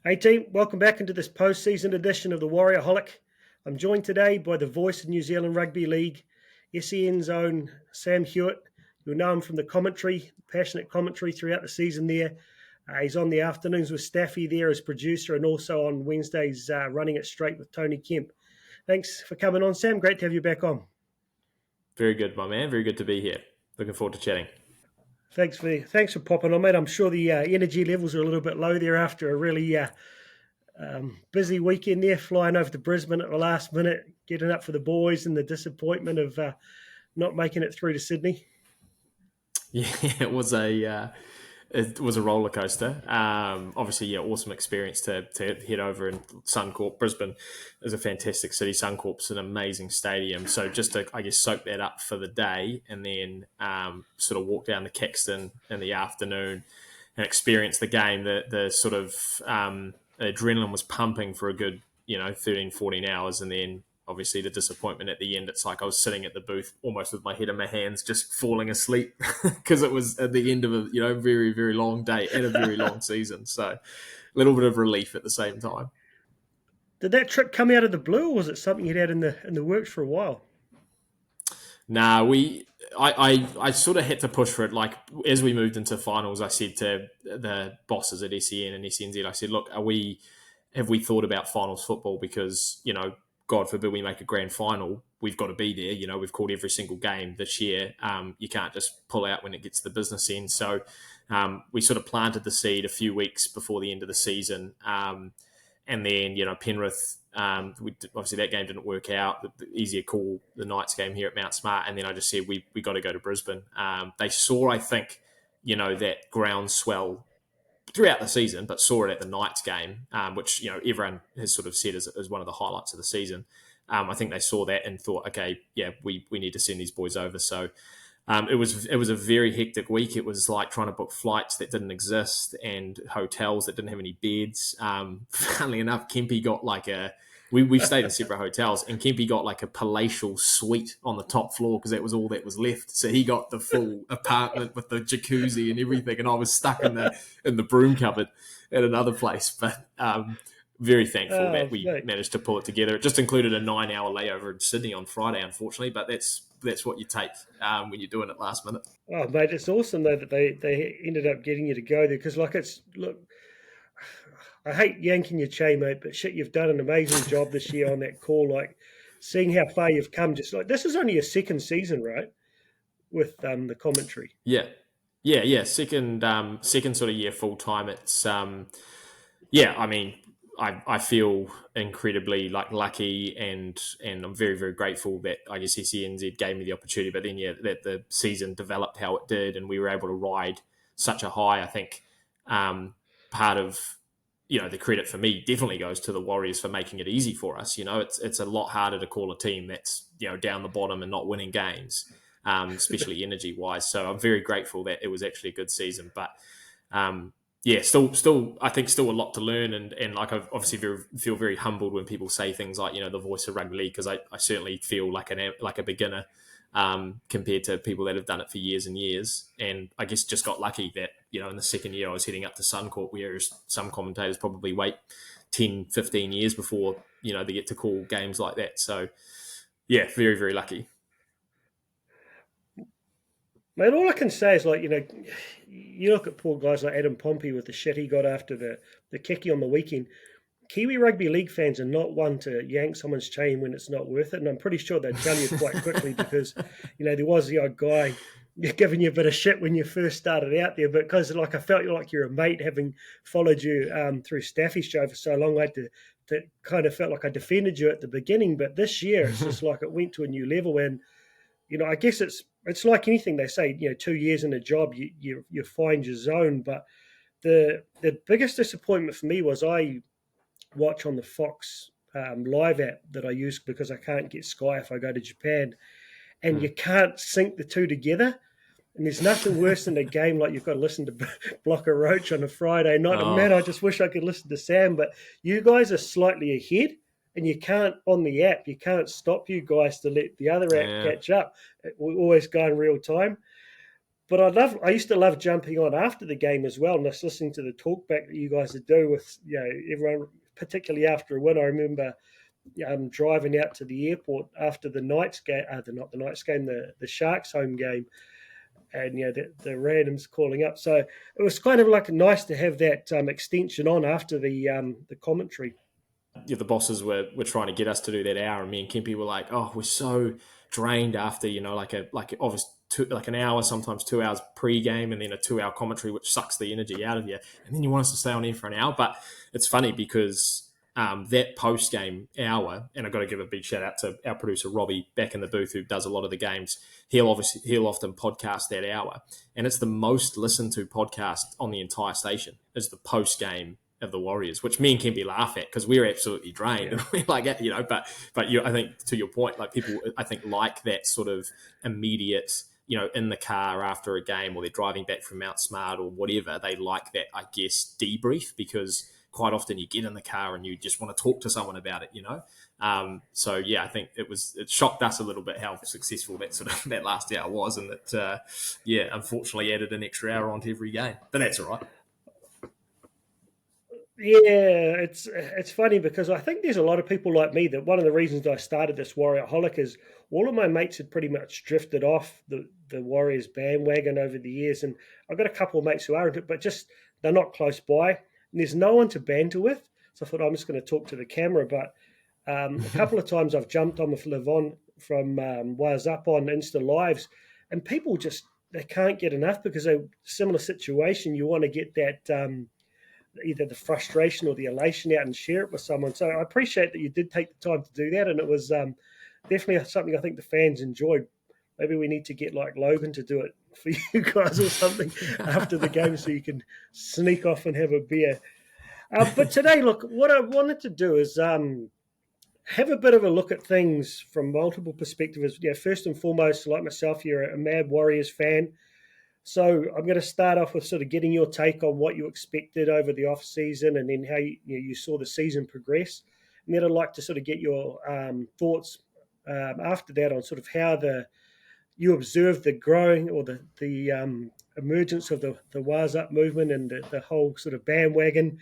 Hey team, welcome back into this post-season edition of the Warriorholic. I'm joined today by the voice of New Zealand Rugby League, SEN's own Sam Hewat. You'll know him from the commentary, passionate commentary throughout the season there. He's on the afternoons with Staffy there as producer and also on Wednesdays running it straight with Tony Kemp. Thanks for coming on, Sam. Great to have you back on. Very good, my man. Very good to be here. Looking forward to chatting. Thanks for popping on, mate. I'm sure the energy levels are a little bit low there after a really busy weekend there, flying over to Brisbane at the last minute, getting up for the boys and the disappointment of not making it through to Sydney. Yeah, it was a roller coaster. Obviously, awesome experience to head over. And Suncorp, Brisbane is a fantastic city. Suncorp's an amazing stadium. So just to, soak that up for the day and then sort of walk down to Caxton in the afternoon and experience the game. The sort of adrenaline was pumping for a good, 13, 14 hours. And then obviously the disappointment at the end. It's like I was sitting at the booth almost with my head in my hands, just falling asleep because it was at the end of a very, very long day and a very long season. So a little bit of relief at the same time. Did that trip come out of the blue, or was it something you'd had in the works for a while? Nah, I sort of had to push for it. Like as we moved into finals, I said to the bosses at SEN and SNZ, I said, look, have we thought about finals football? Because, God forbid we make a grand final, we've got to be there. We've called every single game this year. You can't just pull out when it gets to the business end. So we sort of planted the seed a few weeks before the end of the season. And then, Penrith, obviously that game didn't work out. The easier call, the Knights game here at Mount Smart. And then I just said, we got to go to Brisbane. They saw, I think, that groundswell throughout the season, but saw it at the Knights game, which everyone has sort of said is one of the highlights of the season. I think they saw that and thought, okay, we need to send these boys over. So it was a very hectic week. It was like trying to book flights that didn't exist and hotels that didn't have any beds. Funnily enough, Kempy got like we stayed in separate hotels, and Kempy got like a palatial suite on the top floor because that was all that was left. So he got the full apartment with the jacuzzi and everything, and I was stuck in the broom cupboard at another place. But very thankful that we managed to pull it together. It just included a 9-hour layover in Sydney on Friday, unfortunately, but that's what you take when you're doing it last minute. Oh, mate, it's awesome though that they ended up getting you to go there because, I hate yanking your chain, mate, but shit, you've done an amazing job this year on that call. Like, seeing how far you've come, just like this is only your second season, right? With the commentary. Yeah. Second sort of year full time. It's I feel incredibly lucky and I'm very, very grateful that I guess SENZ gave me the opportunity. But then that the season developed how it did, and we were able to ride such a high. I think part of the credit for me definitely goes to the Warriors for making it easy for us. It's a lot harder to call a team that's down the bottom and not winning games, especially energy wise. So I'm very grateful that it was actually a good season. But still I think still a lot to learn, and like I obviously feel very humbled when people say things like the voice of rugby league, because I certainly feel like a beginner compared to people that have done it for years and years. And I guess just got lucky that in the second year I was heading up to Suncorp, whereas some commentators probably wait 10, 15 years before they get to call games like that. So very, very lucky. Mate, all I can say is you look at poor guys like Adam Pompey with the shit he got after the kicky on the weekend. Kiwi Rugby League fans are not one to yank someone's chain when it's not worth it, and I'm pretty sure they'd tell you quite quickly because, there was the odd guy giving you a bit of shit when you first started out there, but because I felt like you're a mate, having followed you through Staffy's show for so long, I had to kind of felt like I defended you at the beginning, but this year it's just like it went to a new level, and I guess it's like anything they say, 2 years in a job, you find your zone, but the biggest disappointment for me was I watch on the Fox live app that I use because I can't get Sky if I go to Japan, and you can't sync the two together. And there's nothing worse than a game like you've got to listen to Blocker Roach on a Friday night. Oh. Man, I just wish I could listen to Sam, but you guys are slightly ahead, and you can't, on the app, you can't stop you guys to let the other app catch up. We always go in real time. But I used to love jumping on after the game as well, and just listening to the talk back that you guys would do with everyone, particularly after a win. I remember driving out to the airport after the Knights game, not the Knights game, the Sharks home game, and the randoms calling up. So it was kind of like nice to have that extension on after the commentary. The bosses were trying to get us to do that hour, and me and Kempy were like, "Oh, we're so drained after like obviously like an hour, sometimes 2 hours pre-game, and then a 2 hour commentary, which sucks the energy out of you. And then you want us to stay on air for an hour." But it's funny because that post-game hour, and I've got to give a big shout out to our producer Robbie back in the booth who does a lot of the games. He'll often podcast that hour, and it's the most listened to podcast on the entire station. Is the post-game of the Warriors, which me and Kempy laugh at because we're absolutely drained, and we're like, but I think to your point, like people, I think like that sort of immediate, in the car after a game or they're driving back from Mount Smart or whatever, they like that, I guess, debrief because quite often you get in the car and you just want to talk to someone about it, So yeah, I think it shocked us a little bit how successful that last hour was, and that unfortunately added an extra hour onto every game, but that's all right. Yeah, it's funny because I think there's a lot of people like me that one of the reasons I started this Warriorholic is all of my mates had pretty much drifted off the Warriors bandwagon over the years, and I've got a couple of mates who aren't, but just they're not close by, and there's no one to banter with. So I thought I'm just going to talk to the camera. But a couple of times I've jumped on with Levon from Was Up on Insta Lives, and people just they can't get enough because they're similar situation. You want to get that. Either the frustration or the elation out and share it with someone. So I appreciate that you did take the time to do that, and it was definitely something I think the fans enjoyed. Maybe we need to get like Logan to do it for you guys or something after the game so you can sneak off and have a beer. But today, look, what I wanted to do is have a bit of a look at things from multiple perspectives. First and foremost, like myself, you're a mad Warriors fan. So I'm going to start off with sort of getting your take on what you expected over the off season, and then how you saw the season progress. And then I'd like to sort of get your thoughts after that on sort of how you observed the growing or the emergence of the Wise Up movement and the whole sort of bandwagon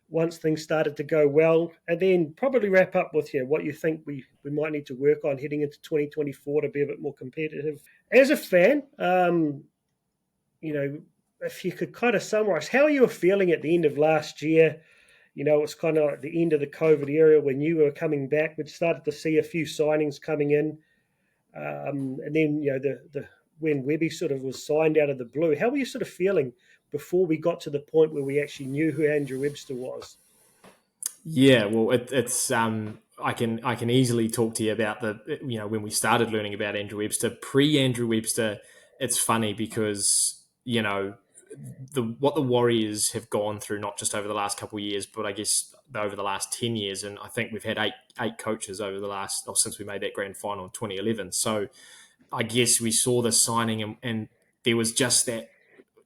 once things started to go well, and then probably wrap up with what you think we might need to work on heading into 2024 to be a bit more competitive. As a fan, if you could kind of summarize how you were feeling at the end of last year. It was kind of like the end of the COVID era when you were coming back. We'd started to see a few signings coming in. And then, when Webby sort of was signed out of the blue, how were you sort of feeling before we got to the point where we actually knew who Andrew Webster was? Yeah, well, it's I can easily talk to you about when we started learning about Andrew Webster. Pre-Andrew Webster, it's funny because what the Warriors have gone through, not just over the last couple of years, but I guess over the last 10 years. And I think we've had eight coaches over the since we made that grand final in 2011. So I guess we saw the signing and there was just that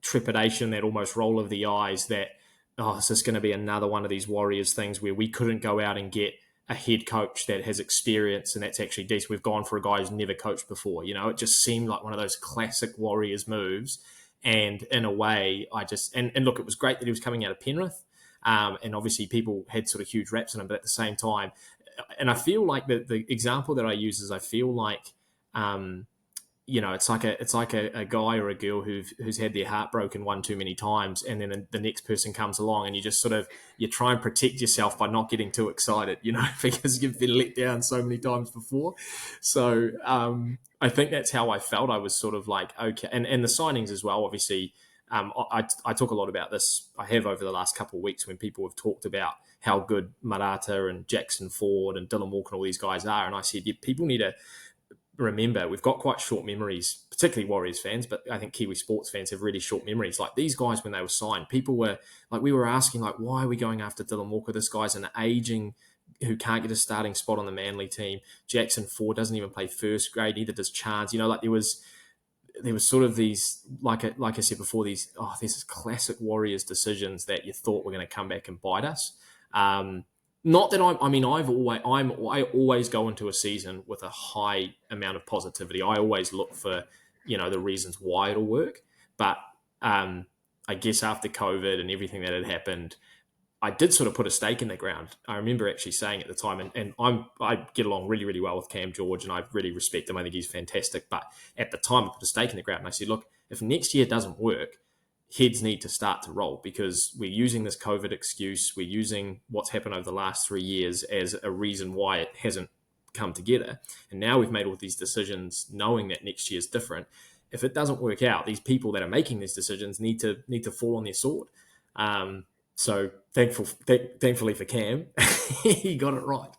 trepidation, that almost roll of the eyes that, is this going to be another one of these Warriors things where we couldn't go out and get a head coach that has experience and that's actually decent. We've gone for a guy who's never coached before. It just seemed like one of those classic Warriors moves. And in a way, and look, it was great that he was coming out of Penrith. And obviously people had sort of huge raps on him, but at the same time, and I feel like the example that I use is I feel like, it's like a guy or a girl who's had their heart broken one too many times, and then the next person comes along, and you just you try and protect yourself by not getting too excited, because you've been let down so many times before. So I think that's how I felt. I was sort of like, okay, and the signings as well. Obviously, I talk a lot about this. I have over the last couple of weeks when people have talked about how good Marata and Jackson Ford and Dylan Walker and all these guys are, and I said, people need to remember we've got quite short memories, particularly Warriors fans, but I think Kiwi sports fans have really short memories. Like these guys, when they were signed, people were like, we were asking like, why are we going after Dylan Walker? This guy's an aging who can't get a starting spot on the Manly team. Jackson Ford doesn't even play first grade, neither does Chance. Like there was sort of these, like I said before, these classic Warriors decisions that you thought were going to come back and bite us. Not that I always go into a season with a high amount of positivity. I always look for, the reasons why it'll work. But I guess after COVID and everything that had happened, I did sort of put a stake in the ground. I remember actually saying at the time, and I get along really, really well with Cam George, and I really respect him. I think he's fantastic. But at the time, I put a stake in the ground, and I said, look, if next year doesn't work, heads need to start to roll, because we're using this COVID excuse. We're using what's happened over the last 3 years as a reason why it hasn't come together. And now we've made all these decisions knowing that next year's different. If it doesn't work out, these people that are making these decisions need to fall on their sword. So thankfully for Cam, he got it right.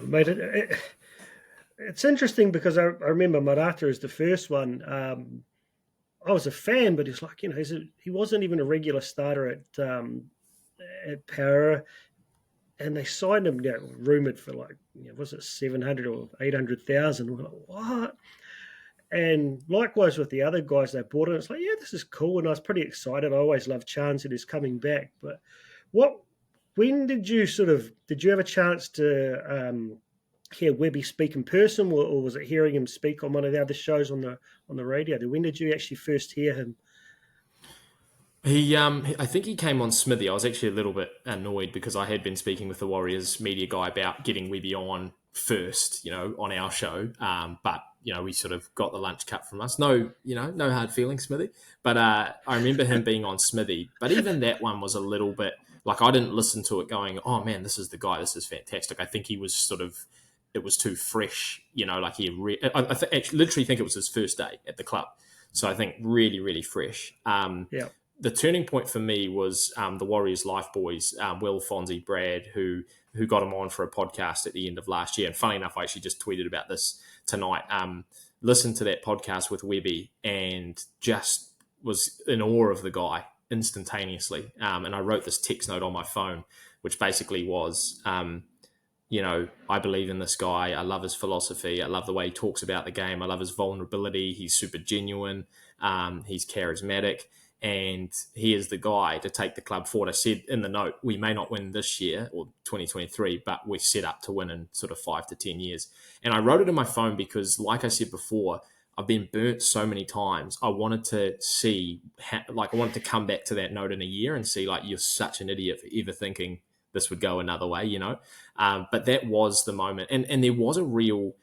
Mate, it's interesting because I remember Marata as the first one. I was a fan, but he's like, he wasn't even a regular starter at Power, and they signed him, rumored for was it 700 or 800,000? We're like, what? And likewise with the other guys they brought in, it's like, yeah, this is cool, and I was pretty excited. I always loved Chance that he's coming back. But when did you have a chance to hear Webby speak in person, or was it hearing him speak on one of the other shows on the radio? When did you actually first hear him? I think he came on Smithy. I was actually a little bit annoyed because I had been speaking with the Warriors media guy about getting Webby on first, on our show. But we sort of got the lunch cut from us. No hard feelings, Smithy. But I remember him being on Smithy. But even that one was a little bit like, I didn't listen to it going, oh man, this is the guy. This is fantastic. I think he was it was too fresh. I literally think it was his first day at the club. So I think really, really fresh. Yeah. The turning point for me was the Warriors Life boys, Will, Fonzie, Brad, who got him on for a podcast at the end of last year. And funny enough, I actually just tweeted about this tonight. Listened to that podcast with Webby and just was in awe of the guy instantaneously. And I wrote this text note on my phone, which basically was, I believe in this guy. I love his philosophy. I love the way he talks about the game. I love his vulnerability. He's super genuine. He's charismatic. And he is the guy to take the club forward. I said in the note, we may not win this year or 2023, but we're set up to win in sort of 5 to 10 years. And I wrote it in my phone because, like I said before, I've been burnt so many times. I wanted to see, I wanted to come back to that note in a year and see, you're such an idiot for ever thinking this would go another way, But that was the moment. And there was a real,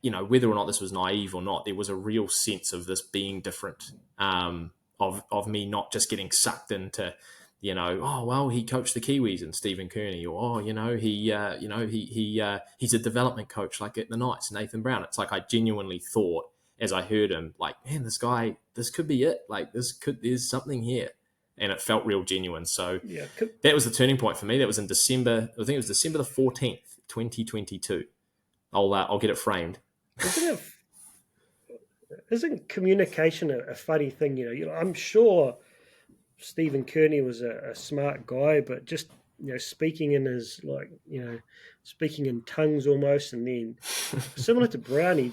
whether or not this was naive or not, there was a real sense of this being different. Of me not just getting sucked into, oh well, he coached the Kiwis and Stephen Kearney, or he's a development coach like at the Knights, Nathan Brown. It's like I genuinely thought as I heard him, man, this guy, this could be it. There's something here, and it felt real genuine. So yeah, that was the turning point for me. That was in December. I think it was December the 14th, 2022. I'll get it framed. Isn't communication a funny thing? I'm sure Stephen Kearney was a smart guy, but just speaking in his speaking in tongues almost, and then similar to Brown, he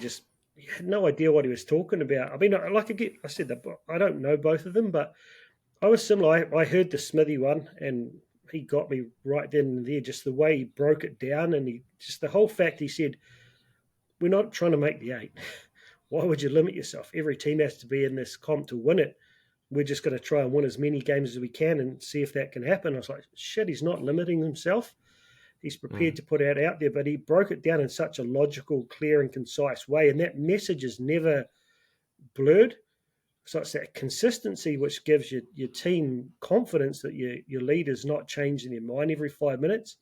had no idea what he was talking about. I mean, I said that I don't know both of them, but I was similar. I heard the Smithy one, and he got me right then and there. Just the way he broke it down, and the whole fact he said, "We're not trying to make the 8. Why would you limit yourself? Every team has to be in this comp to win it. We're just going to try and win as many games as we can and see if that can happen." I was like, shit, he's not limiting himself. He's prepared to put it out there, but he broke it down in such a logical, clear and concise way. And that message is never blurred. So it's that consistency which gives your team confidence that your leader's not changing their mind every 5 minutes.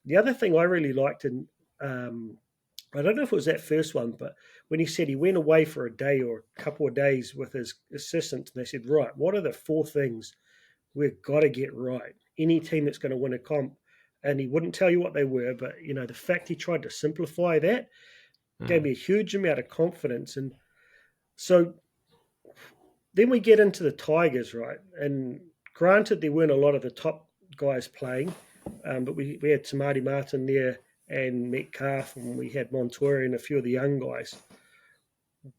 The other thing I really liked, and I don't know if it was that first one, but when he said he went away for a day or a couple of days with his assistant, and they said, right, what are the 4 things we've got to get right? Any team that's going to win a comp, and he wouldn't tell you what they were, but the fact he tried to simplify that gave me a huge amount of confidence. And so then we get into the Tigers, right? And granted, there weren't a lot of the top guys playing, but we had Tamati Martin there and Metcalf, and we had Montoya and a few of the young guys.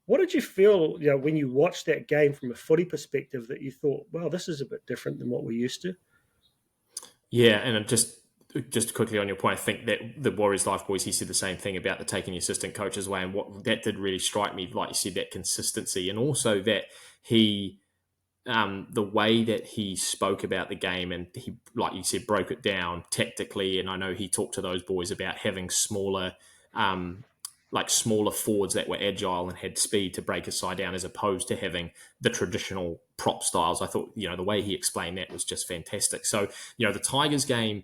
What did you feel, when you watched that game from a footy perspective, that you thought, well, this is a bit different than what we're used to? Yeah, and just quickly on your point, I think that the Warriors Life Boys, he said the same thing about the taking the assistant coach's way, and what that did really strike me, like you said, that consistency, and also that he, the way that he spoke about the game, and he, like you said, broke it down tactically. And I know he talked to those boys about having smaller, smaller forwards that were agile and had speed to break a side down, as opposed to having the traditional prop styles. I thought, the way he explained that was just fantastic. So, the Tigers game,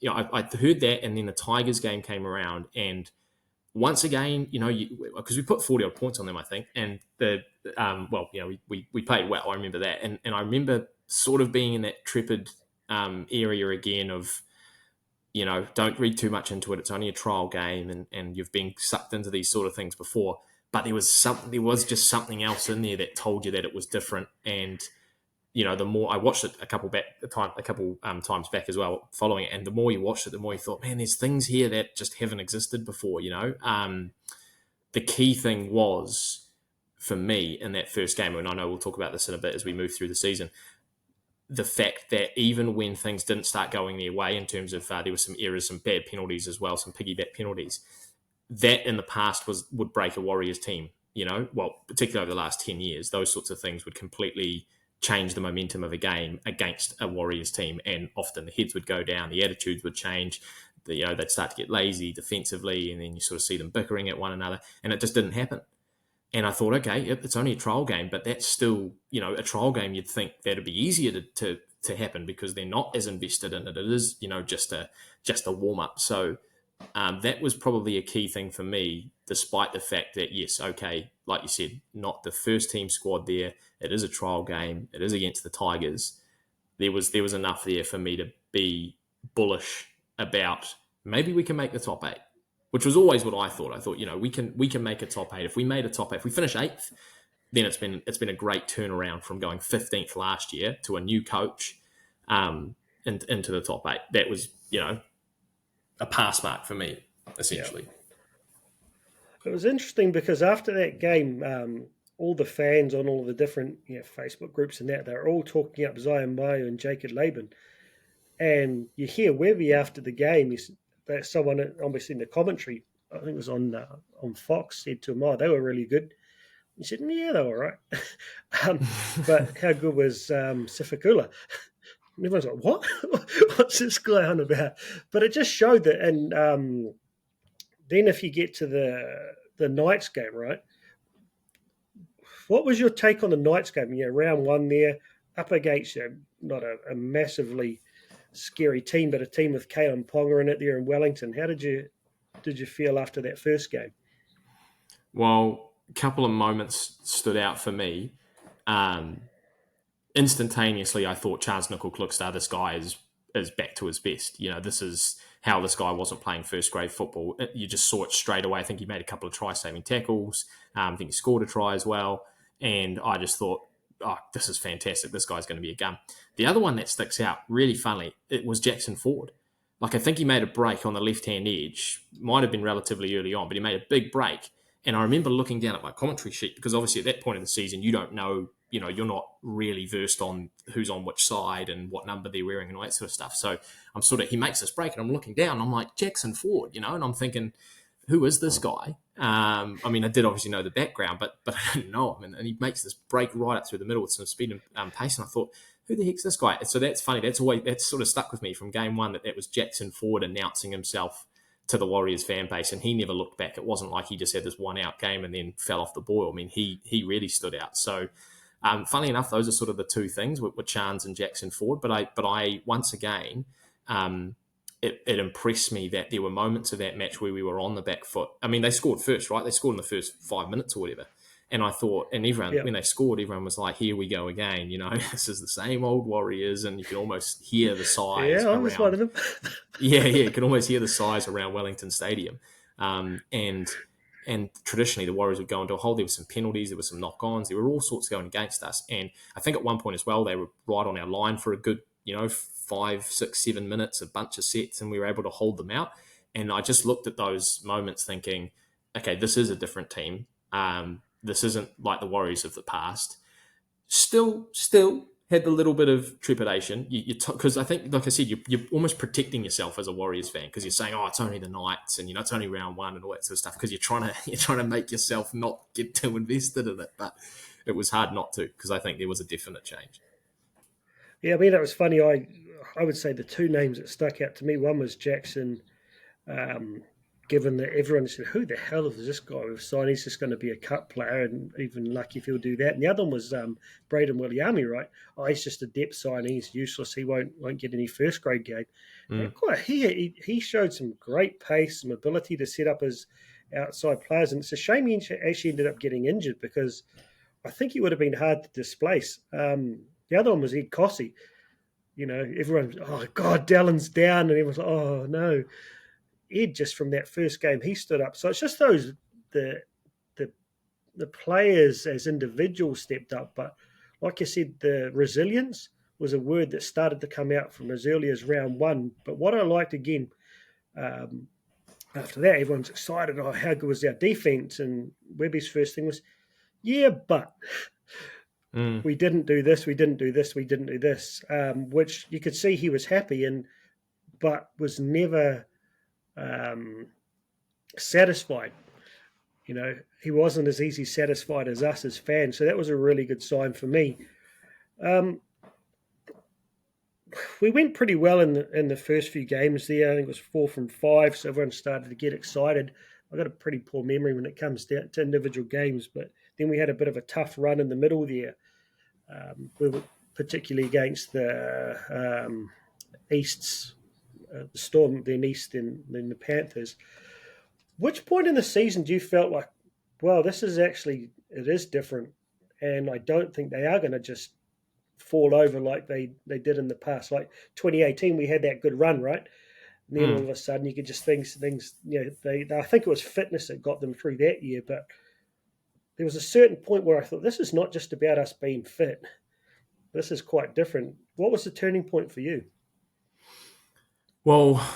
I heard that, and then the Tigers game came around, and once again, because we put 40 odd points on them, I think, and we played well. I remember that, and I remember sort of being in that trepid area again of, don't read too much into it. It's only a trial game, and you've been sucked into these sort of things before. But there was just something else in there that told you that it was different. And the more I watched it a couple times back as well, following it, and the more you watched it, the more you thought, man, there's things here that just haven't existed before. The key thing was for me in that first game, and I know we'll talk about this in a bit as we move through the season, the fact that even when things didn't start going their way in terms of there were some errors, some bad penalties as well, some piggyback penalties, that in the past would break a Warriors team. Particularly over the last 10 years, those sorts of things would completely change the momentum of a game against a Warriors team, and often the heads would go down, the attitudes would change, they'd start to get lazy defensively, and then you sort of see them bickering at one another, and it just didn't happen. And I thought, okay, it's only a trial game, but that's still, a trial game. You'd think that'd be easier to happen because they're not as invested in it. It is, just a warm up. So that was probably a key thing for me, despite the fact that, yes, okay, like you said, not the first team squad there. It is a trial game. It is against the Tigers. There was enough there for me to be bullish about maybe we can make the top 8. Which was always what I thought. I thought, we can make a top 8. If we made a top 8, if we finish 8th, then it's been a great turnaround from going 15th last year to a new coach into the top 8. That was, a pass mark for me, essentially. Yeah. It was interesting because after that game, all the fans on all the different Facebook groups and they're all talking up Zion Maio and Jacob Laban. And you hear Webby after the game, that someone obviously in the commentary, I think it was on Fox, said to him, "Oh, they were really good." He said, "Yeah, they were all right." But how good was Sifikula? And everyone's like, "What? What's this guy on about?" But it just showed that. And then if you get to the Knights game, right? What was your take on the Knights game? Round 1 there, up against not a massively scary team, but a team with Kalen Ponga in it there in Wellington. How did you feel after that first game? Well, a couple of moments stood out for me. Instantaneously, I thought Charles Nickel-Klukstar, this guy is back to his best. This is how this guy wasn't playing first grade football. You just saw it straight away. I think he made a couple of try-saving tackles. I think he scored a try as well. And I just thought, oh, this is fantastic. This guy's going to be a gun. The other one that sticks out, really funnily, it was Jackson Ford. I think he made a break on the left-hand edge. Might have been relatively early on, but he made a big break. And I remember looking down at my commentary sheet, because obviously at that point in the season, you don't know, you're not really versed on who's on which side and what number they're wearing and all that sort of stuff. So he makes this break and I'm looking down and I'm like, Jackson Ford, and I'm thinking, who is this guy? I did obviously know the background, but I didn't know him. And he makes this break right up through the middle with some speed and pace. And I thought, who the heck's this guy? So that's funny. That's sort of stuck with me from game 1, that was Jackson Ford announcing himself to the Warriors fan base, and he never looked back. It wasn't like he just had this one-out game and then fell off the boil. He really stood out. So, funnily enough, those are sort of the two things with Chance and Jackson Ford. But I once again, it impressed me that there were moments of that match where we were on the back foot. They scored first, right? They scored in the first 5 minutes or whatever. And I thought, and everyone, when they scored, everyone was like, here we go again. This is the same old Warriors. And you can almost hear the size. Yeah, I was one of them. You can almost hear the size around Wellington Stadium. And traditionally, the Warriors would go into a hole. There were some penalties. There were some knock-ons. There were all sorts going against us. And I think at one point as well, they were right on our line for a good, 5, 6, 7 minutes, a bunch of sets, and we were able to hold them out. And I just looked at those moments thinking, okay, this is a different team. This isn't like the Warriors of the past. Still, had the little bit of trepidation. Because I think, like I said, you're almost protecting yourself as a Warriors fan because you're saying, "Oh, it's only the Knights, and it's only round one and all that sort of stuff." Because you're trying to make yourself not get too invested in it. But it was hard not to because I think there was a definite change. Yeah, I mean, that was funny. I would say the two names that stuck out to me, one was Jackson, given that everyone said, who the hell is this guy we've signed? He's just going to be a cup player, and even lucky if he'll do that. And the other one was Braden Williami, right? Oh, he's just a depth signing. He's useless. He won't get any first grade game. And he showed some great pace, some ability to set up his outside players. And it's a shame he actually ended up getting injured because I think he would have been hard to displace. The other one was Ed Cossey. Everyone, oh, God, Dallon's down. And everyone's like, oh, no. Ed, just from that first game, he stood up. So it's just the players as individuals stepped up. But like you said, the resilience was a word that started to come out from as early as round one. But what I liked again, after that, everyone's excited. Oh, how good was our defense? And Webby's first thing was, yeah, but we didn't do this, we didn't do this, we didn't do this, which you could see he was happy but was never satisfied. He wasn't as easy satisfied as us as fans. So that was a really good sign for me. We went pretty well in the first few games there. I think it was 4 from 5, so everyone started to get excited. I've got a pretty poor memory when it comes down to individual games, but then we had a bit of a tough run in the middle there. We were particularly against the Easts, the Storm, then East, and then the Panthers. Which point in the season do you felt like, well, it is different, and I don't think they are going to just fall over like they did in the past. Like 2018, we had that good run, right? And then all of a sudden, you could just things. I think it was fitness that got them through that year, but there was a certain point where I thought, this is not just about us being fit. This is quite different. What was the turning point for you? Well,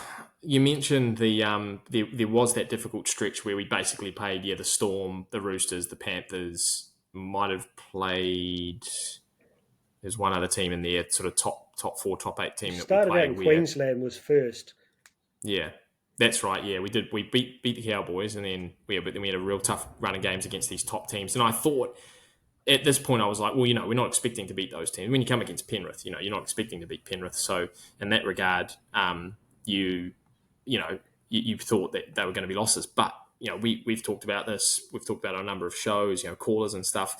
you mentioned there was that difficult stretch where we basically played, the Storm, the Roosters, the Panthers, might have played. There's one other team in there, sort of top 4, top 8 team that Started we played. out in Queensland was first. Yeah, that's right. Yeah, we did. We beat the Cowboys, and then we had a real tough run of games against these top teams. And I thought at this point, I was like, well, we're not expecting to beat those teams. When you come against Penrith, you're not expecting to beat Penrith. So in that regard, you thought that they were going to be losses. But we've talked about this. We've talked about a number of shows, callers and stuff.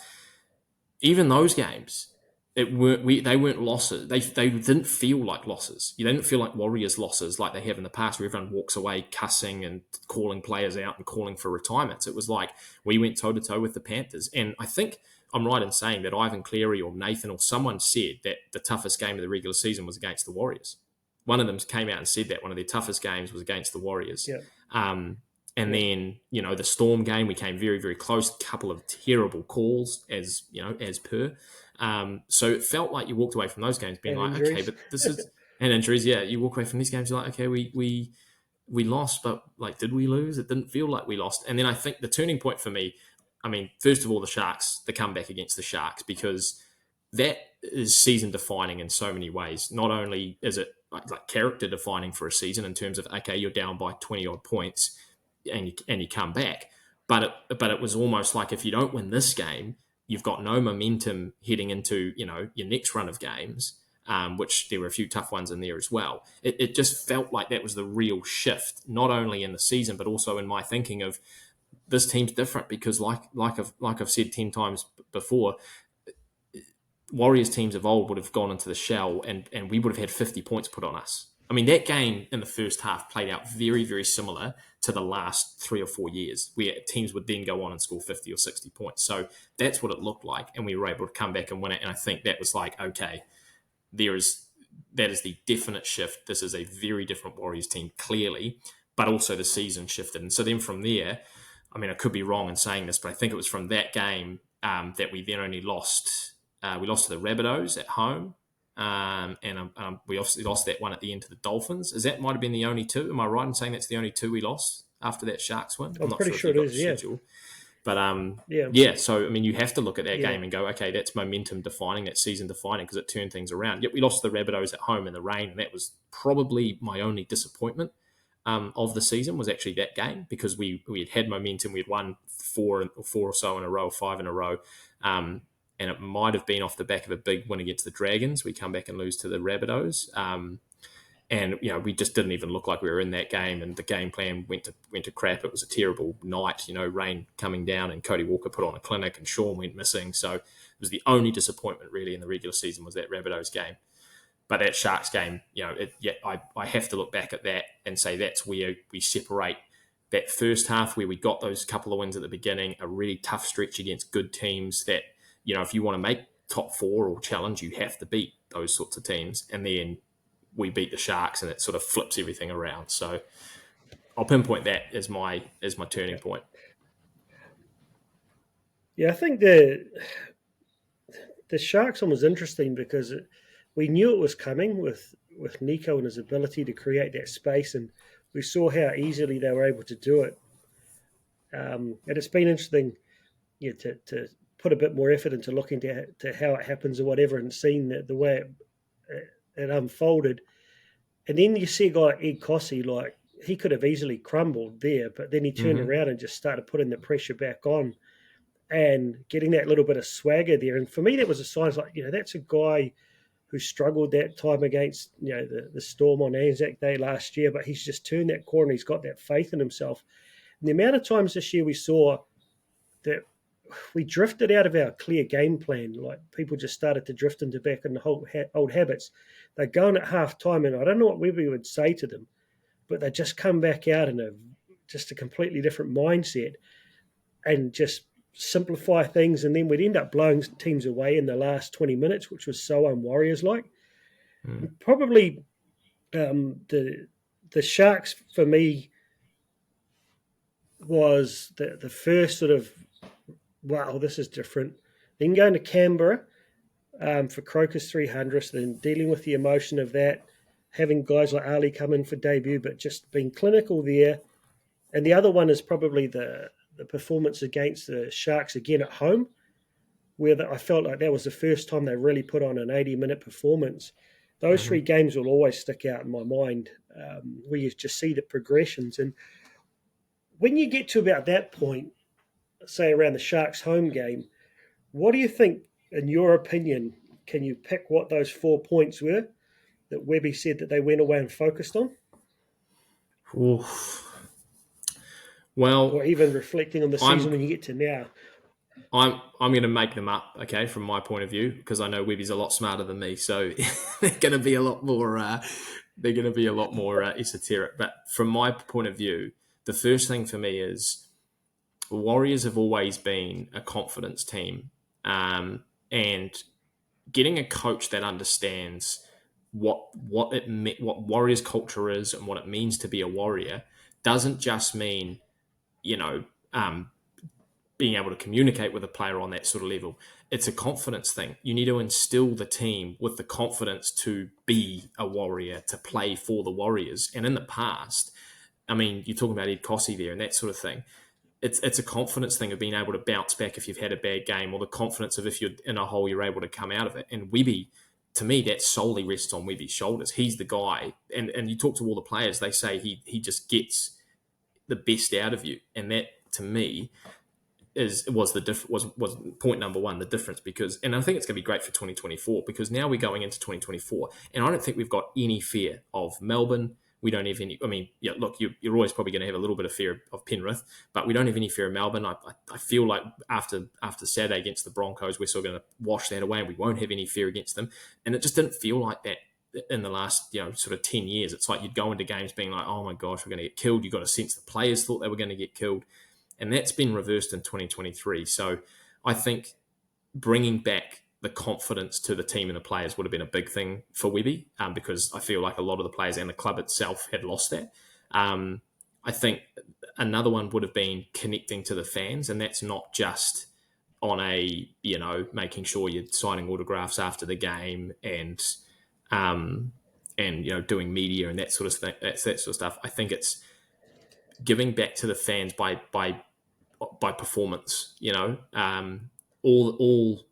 Even those games, they weren't losses. They didn't feel like losses. You didn't feel like Warriors losses like they have in the past, where everyone walks away cussing and calling players out and calling for retirements. It was like we went toe to toe with the Panthers, and I think I'm right in saying that Ivan Cleary or Nathan or someone said that the toughest game of the regular season was against the Warriors. One of them came out and said that one of their toughest games was against the Warriors. Yeah. And then, the Storm game, we came very, very close. A couple of terrible calls, as per. So it felt like you walked away from those games being like, injuries. Okay, but this is and injuries. Yeah, you walk away from these games, you're like, okay, we lost, but like, did we lose? It didn't feel like we lost. And then I think the turning point for me, first of all, the comeback against the Sharks, because that is season defining in so many ways. Not only is it like character defining for a season in terms of, okay, you're down by 20 odd points and you come back, but it was almost like, if you don't win this game, you've got no momentum heading into your next run of games, which there were a few tough ones in there as well. It just felt like that was the real shift, not only in the season but also in my thinking of this team's different, because like I've said 10 times before, Warriors teams of old would have gone into the shell and we would have had 50 points put on us. That game in the first half played out very, very similar to the last 3 or 4 years, where teams would then go on and score 50 or 60 points. So that's what it looked like, and we were able to come back and win it. And I think that was like, okay, that is the definite shift. This is a very different Warriors team, clearly, but also the season shifted. And so then from there, I could be wrong in saying this, but I think it was from that game that we then only lost. We lost to the Rabbitohs at home. And we obviously lost that one at the end to the Dolphins. That might have been the only two. Am I right in saying that's the only two we lost after that Sharks win? I'm not pretty sure it is, yeah. But Yeah, yeah, so I mean, you have to look at that yeah, game and go, okay, that's momentum defining, that's season defining, because it turned things around. Yet we lost the Rabbitohs at home in the rain, and that was probably my only disappointment of the season, was actually that game, because we had momentum, we had won four or so in a row, five in a row, and it might have been off the back of a big win against the Dragons. We come back and lose to the Rabbitohs. And we just didn't even look like we were in that game, and the game plan went to crap. It was a terrible night, rain coming down, and Cody Walker put on a clinic, and Sean went missing. So it was the only disappointment really in the regular season, was that Rabbitohs game. But that Sharks game, I have to look back at that and say that's where we separate that first half, where we got those couple of wins at the beginning, a really tough stretch against good teams that, if you want to make top four or challenge, you have to beat those sorts of teams. And then we beat the Sharks, and it sort of flips everything around. So I'll pinpoint that as my turning point. yeah. I think the Sharks one was interesting because we knew it was coming with Nico and his ability to create that space, and we saw how easily they were able to do it. And it's been interesting, to put a bit more effort into looking to how it happens or whatever, and seeing the way it unfolded. And then you see a guy like Ed Cossey, like he could have easily crumbled there, but then he turned around and just started putting the pressure back on and getting that little bit of swagger there. And for me, that was a sign, like, that's a guy who struggled that time against, the Storm on Anzac Day last year, but he's just turned that corner. He's got that faith in himself. And the amount of times this year we saw that we drifted out of our clear game plan, like people just started to drift into back in the whole old habits. They're going at half time, and I don't know what we would say to them, but they just come back out in just a completely different mindset and just simplify things, and then we'd end up blowing teams away in the last 20 minutes, which was so un-Warriors-like. Probably the Sharks, for me, was the first sort of, wow, this is different. Then going to Canberra for Croker's 300th, then dealing with the emotion of that, having guys like Ali come in for debut, but just being clinical there. And the other one is probably the performance against the Sharks again at home, where I felt like that was the first time they really put on an 80-minute performance. Those three games will always stick out in my mind, where you just see the progressions. And when you get to about that point, say around the Sharks home game, what do you think, in your opinion, can you pick what those 4 points were that Webby said that they went away and focused on? Oof. Well, or even reflecting on the season when you get to now? I'm going to make them up, okay, from my point of view, because I know Webby's a lot smarter than me, so they're going to be a lot more. They're going to be a lot more esoteric. But from my point of view, the first thing for me is Warriors have always been a confidence team, and getting a coach that understands what Warriors culture is and what it means to be a Warrior doesn't just mean, being able to communicate with a player on that sort of level. It's a confidence thing. You need to instill the team with the confidence to be a Warrior, to play for the Warriors. And in the past, I mean, you're talking about Ed Cossey there and that sort of thing. It's a confidence thing of being able to bounce back if you've had a bad game, or the confidence of if you're in a hole, you're able to come out of it. And Webby, to me, that solely rests on Webby's shoulders. He's the guy. And you talk to all the players, they say he just gets the best out of you. And that, to me, was point number one, the difference. Because, and I think it's going to be great for 2024, because now we're going into 2024, and I don't think we've got any fear of Melbourne. We don't have any. I mean, yeah, look, you're always probably going to have a little bit of fear of Penrith, but we don't have any fear of Melbourne. I feel like after Saturday against the Broncos, we're still going to wash that away, and we won't have any fear against them. And it just didn't feel like that in the last, sort of 10 years. It's like you'd go into games being like, oh my gosh, we're going to get killed. You got a sense the players thought they were going to get killed. And that's been reversed in 2023. So I think bringing back the confidence to the team and the players would have been a big thing for Webby, because I feel like a lot of the players and the club itself had lost that. I think another one would have been connecting to the fans, and that's not just on a, making sure you're signing autographs after the game and doing media and that sort of thing, that sort of stuff. I think it's giving back to the fans by by performance. All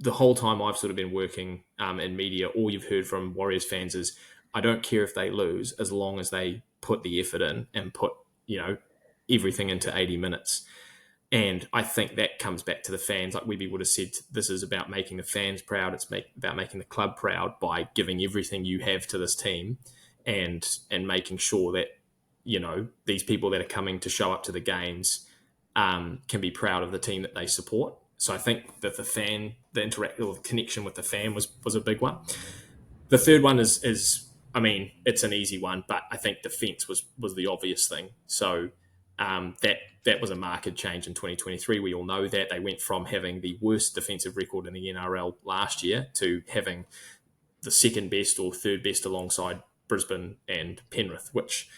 the whole time I've sort of been working in media, all you've heard from Warriors fans is, I don't care if they lose as long as they put the effort in and put everything into 80 minutes. And I think that comes back to the fans. Like Webby would have said, this is about making the fans proud. It's about making the club proud by giving everything you have to this team, and making sure that these people that are coming to show up to the games can be proud of the team that they support. So I think that the connection with the fan was a big one. The third one is I mean, it's an easy one, but I think defence was the obvious thing. So that was a marked change in 2023. We all know that they went from having the worst defensive record in the NRL last year to having the second best or third best alongside Brisbane and Penrith, which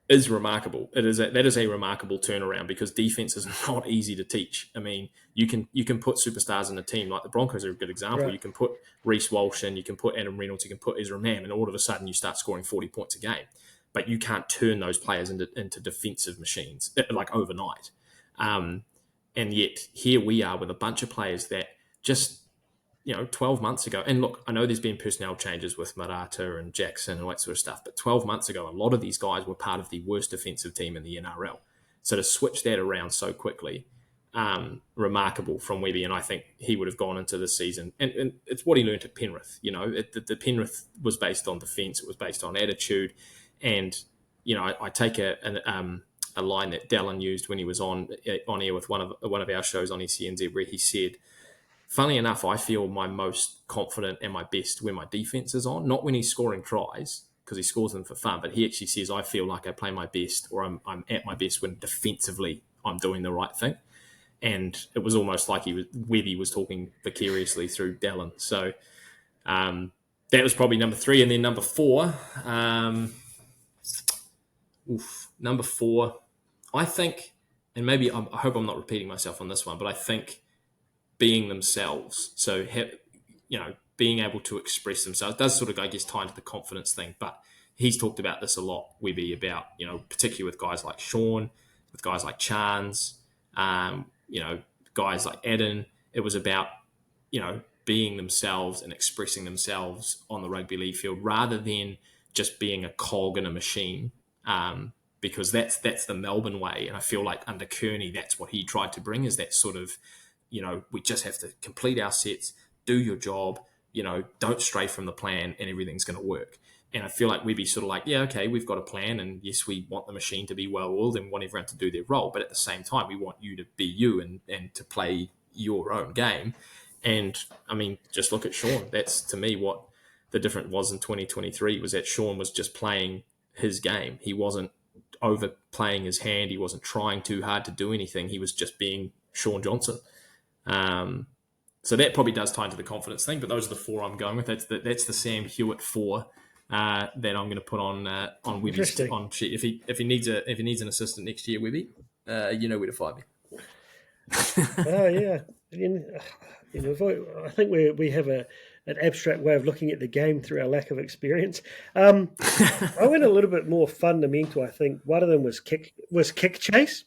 is remarkable. That is a remarkable turnaround, because defense is not easy to teach. I mean, you can put superstars in a team, like the Broncos are a good example. Right. You can put Reece Walsh in, you can put Adam Reynolds, you can put Ezra Mann, and all of a sudden you start scoring 40 points a game. But you can't turn those players into defensive machines like overnight. And yet here we are with a bunch of players that just 12 months ago, and look, I know there's been personnel changes with Marata and Jackson and all that sort of stuff, but 12 months ago, a lot of these guys were part of the worst defensive team in the NRL. So to switch that around so quickly, remarkable from Webby, and I think he would have gone into this season, and it's what he learned at Penrith. The Penrith was based on defence, it was based on attitude, and I take a line that Dallin used when he was on air with one of our shows on SCNZ, where he said, funnily enough, I feel my most confident and my best when my defense is on, not when he's scoring tries, because he scores them for fun, but he actually says, I feel like I play my best, or I'm at my best when defensively I'm doing the right thing. And it was almost like Webby was talking vicariously through Dallin. So that was probably number 3. And then number 4, I think, and maybe I hope I'm not repeating myself on this one, but I think being themselves. So, being able to express themselves does sort of, I guess, tie into the confidence thing. But he's talked about this a lot, Webby, about, particularly with guys like Sean, with guys like Chance, guys like Eden. It was about, being themselves and expressing themselves on the rugby league field, rather than just being a cog in a machine. Because that's the Melbourne way. And I feel like under Kearney, that's what he tried to bring, is that sort of, we just have to complete our sets, do your job, don't stray from the plan, and everything's going to work. And I feel like we'd be sort of like, yeah, okay, we've got a plan, and yes, we want the machine to be well-oiled and want everyone to do their role, but at the same time, we want you to be you and to play your own game. And, I mean, just look at Sean. That's, to me, what the difference was in 2023, was that Sean was just playing his game. He wasn't overplaying his hand. He wasn't trying too hard to do anything. He was just being Sean Johnson. So that probably does tie into the confidence thing, but those are the 4 I'm going with. That's the Sam Hewat 4 that I'm going to put on Webby's on sheet. If he needs an assistant next year, Webby, you know where to find me. Oh yeah, I think we have an abstract way of looking at the game through our lack of experience. I went a little bit more fundamental. I think one of them was kick chase.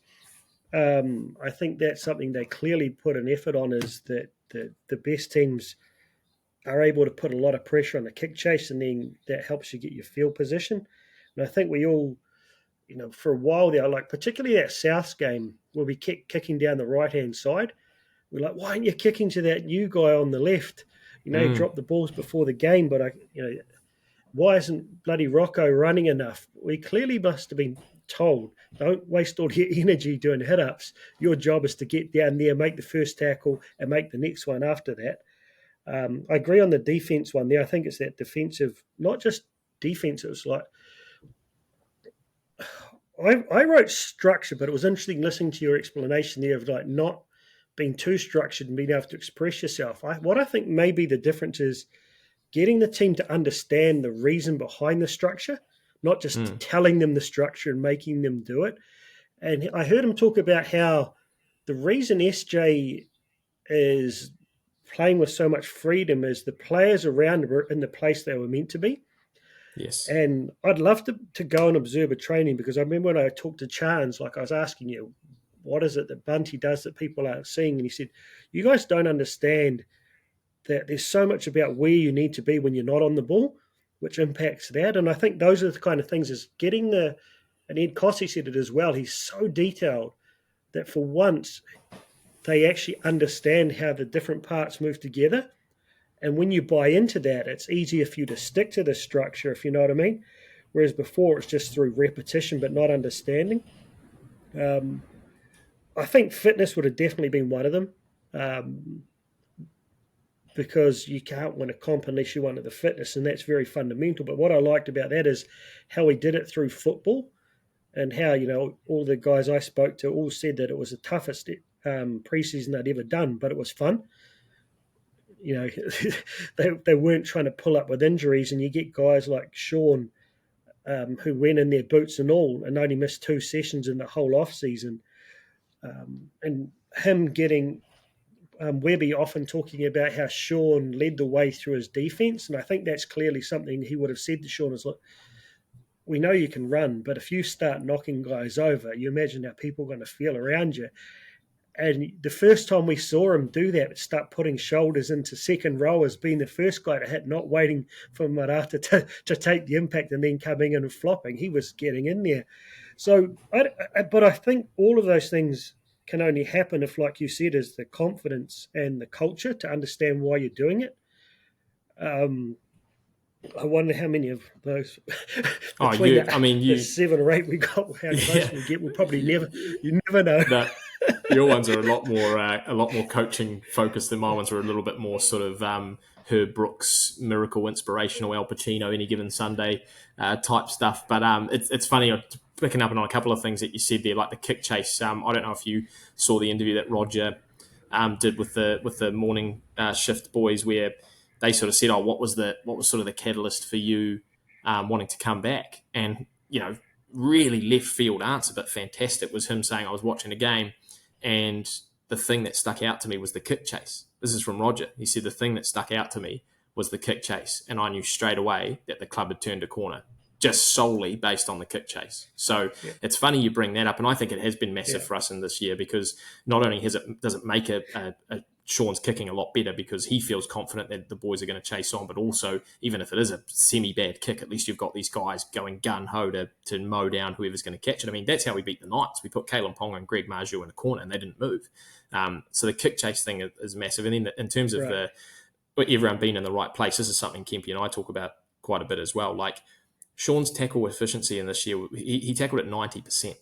I think that's something they clearly put an effort on, is that the best teams are able to put a lot of pressure on the kick chase, and then that helps you get your field position. And I think we all, for a while there, like particularly that Souths game where we kept kicking down the right-hand side, we're like, why aren't you kicking to that new guy on the left? He dropped the balls before the game, but why isn't bloody Rocco running enough? We clearly must have been told, don't waste all your energy doing hit-ups. Your job is to get down there, make the first tackle, and make the next one after that. I agree on the defense one there. I think it's that defensive, not just defense. It was like, I wrote structure, but it was interesting listening to your explanation there of like not being too structured and being able to express yourself. What I think maybe the difference is getting the team to understand the reason behind the structure, not just telling them the structure and making them do it. And I heard him talk about how the reason SJ is playing with so much freedom is the players around him are in the place they were meant to be. Yes. And I'd love to go and observe a training, because I remember when I talked to Chance, like I was asking you, what is it that Bunty does that people aren't seeing? And he said, you guys don't understand that there's so much about where you need to be when you're not on the ball, which impacts that. And I think those are the kind of things is getting and Ed Cossey said it as well, he's so detailed that for once they actually understand how the different parts move together. And when you buy into that, it's easier for you to stick to the structure, if you know what I mean. Whereas before it's just through repetition but not understanding. I think fitness would have definitely been one of them, because you can't win a comp unless you won at the fitness, and that's very fundamental. But what I liked about that is how he did it through football, and how, all the guys I spoke to all said that it was the toughest preseason they'd ever done, but it was fun. They weren't trying to pull up with injuries, and you get guys like Sean, who went in their boots and all and only missed 2 sessions in the whole off season. And him getting Webby often talking about how Sean led the way through his defence, and I think that's clearly something he would have said to Sean is, look, we know you can run, but if you start knocking guys over, you imagine how people are going to feel around you. And the first time we saw him do that, start putting shoulders into second row as being the first guy to hit, not waiting for Marata to take the impact and then coming in and flopping. He was getting in there. So, but I think all of those things can only happen if, like you said, is the confidence and the culture to understand why you're doing it. I wonder how many of those. The 7 or 8 we got. How close we get? We'll probably never. You never know. No, your ones are a lot more coaching focused than my ones are a little bit more sort of Herb Brooks miracle inspirational Al Pacino any given Sunday type stuff. But it's funny picking up on a couple of things that you said there, like the kick chase. I don't know if you saw the interview that Roger did with the morning shift boys, where they sort of said, what was sort of the catalyst for you wanting to come back? And, really left field answer, but fantastic, was him saying, I was watching a game and the thing that stuck out to me was the kick chase. This is from Roger. He said, the thing that stuck out to me was the kick chase. And I knew straight away that the club had turned a corner just solely based on the kick chase. So It's funny you bring that up. And I think it has been massive for us in this year, because not only does it make Sean's kicking a lot better because he feels confident that the boys are going to chase on, but also, even if it is a semi-bad kick, at least you've got these guys going gun-ho to mow down whoever's going to catch it. I mean, that's how we beat the Knights. We put Kalen Ponga and Greg Marju in the corner and they didn't move. So the kick chase thing is massive. And then in terms of everyone being in the right place, this is something Kempy and I talk about quite a bit as well. Like, Sean's tackle efficiency in this year, he tackled at 90%.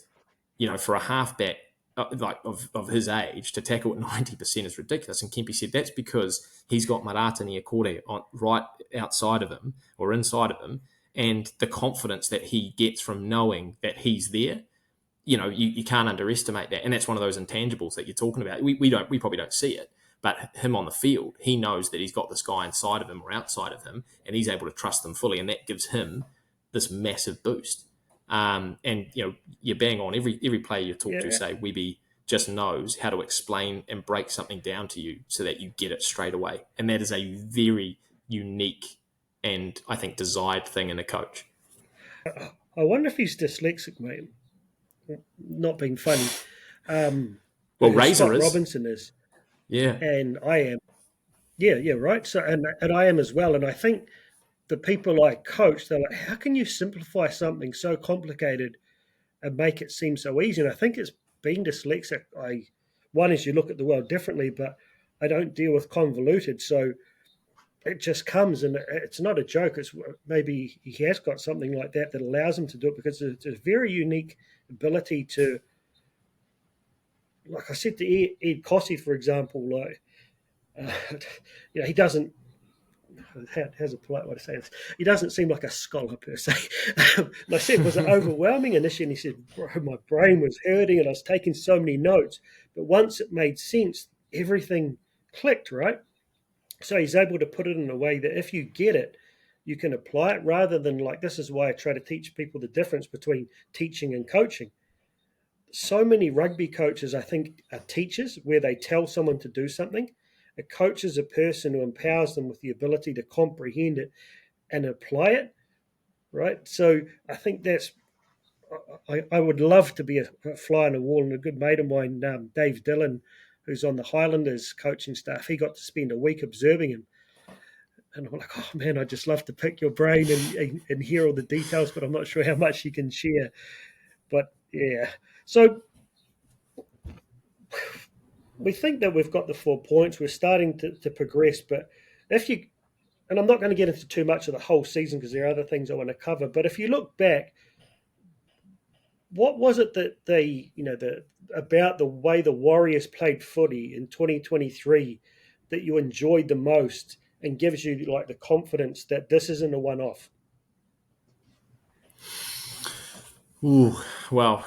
For a halfback of his age, to tackle at 90% is ridiculous. And Kempy said that's because he's got Marata Niakore right outside of him or inside of him, and the confidence that he gets from knowing that he's there. You can't underestimate that, and that's one of those intangibles that you're talking about. We probably don't see it, but him on the field, he knows that he's got this guy inside of him or outside of him, and he's able to trust them fully, and that gives him this massive boost. And you're bang on. Every player you talk to say Webby just knows how to explain and break something down to you so that you get it straight away, and that is a very unique and I think desired thing in a coach. I wonder if he's dyslexic, mate. Not being funny. Razor Scott is. Robinson is. Yeah, and I am. Yeah, right. So and I am as well. And I think the people I coach, they're like, how can you simplify something so complicated and make it seem so easy? And I think it's being dyslexic. One is you look at the world differently, but I don't deal with convoluted. So it just comes, and it's not a joke. It's maybe he has got something like that allows him to do it, because it's a very unique ability to, like I said to Ed Cossey, for example, he doesn't. How's a polite way to say this? He doesn't seem like a scholar per se. And I said, was it overwhelming initially? And he said, bro, my brain was hurting and I was taking so many notes. But once it made sense, everything clicked, right? So he's able to put it in a way that if you get it, you can apply it, rather than this is why I try to teach people the difference between teaching and coaching. So many rugby coaches, I think, are teachers where they tell someone to do something. A coach is a person who empowers them with the ability to comprehend it and apply it, right? So I think that's I would love to be a fly on the wall. And a good mate of mine, Dave Dillon, who's on the Highlanders coaching staff, he got to spend a week observing him. And I'm like, oh man, I'd just love to pick your brain and hear all the details, but I'm not sure how much you can share. But yeah, so we think that we've got the 4 points. We're starting to progress, but if you, and I'm not going to get into too much of the whole season because there are other things I want to cover, but if you look back, what was it that about the way the Warriors played footy in 2023 that you enjoyed the most and gives you like the confidence that this isn't a one-off? Ooh, well,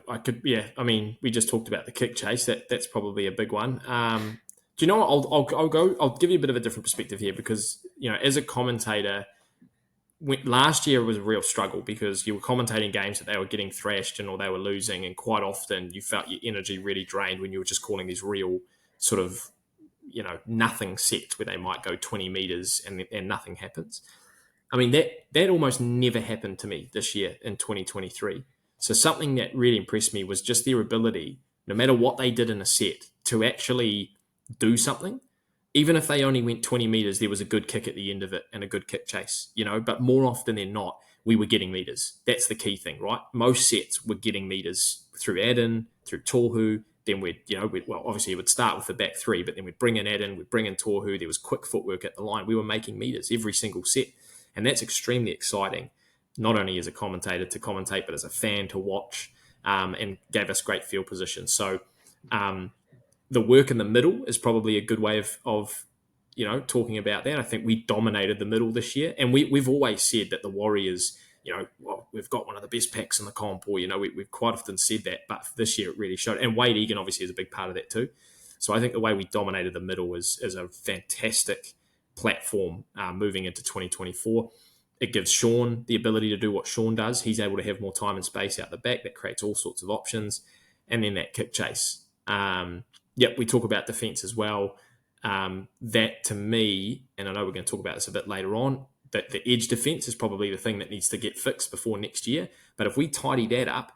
I could, yeah. I mean, we just talked about the kick chase. That's probably a big one. Do you know what? I'll give you a bit of a different perspective here because as a commentator, last year was a real struggle because you were commentating games that they were getting thrashed and or they were losing, and quite often you felt your energy really drained when you were just calling these real sort of nothing sets where they might go 20 meters and nothing happens. I mean, that almost never happened to me this year in 2023. So something that really impressed me was just their ability, no matter what they did in a set, to actually do something. Even if they only went 20 meters, there was a good kick at the end of it and a good kick chase, But more often than not, we were getting meters. That's the key thing, right? Most sets were getting meters through Adden, through Tohu. Then obviously it would start with the back three, but then we'd bring in Adden, we'd bring in Tohu. There was quick footwork at the line. We were making meters every single set. And that's extremely exciting, not only as a commentator to commentate, but as a fan to watch, and gave us great field position. So the work in the middle is probably a good way of talking about that. I think we dominated the middle this year. And we've always said that the Warriors, we've got one of the best packs in the comp, or, we've quite often said that. But this year it really showed. And Wade Egan obviously is a big part of that too. So I think the way we dominated the middle is a fantastic platform moving into 2024. It gives Sean the ability to do what Sean does. He's able to have more time and space out the back. That creates all sorts of options. And then that kick chase. We talk about defence as well. That to me, and I know we're going to talk about this a bit later on, that the edge defence is probably the thing that needs to get fixed before next year. But if we tidy that up,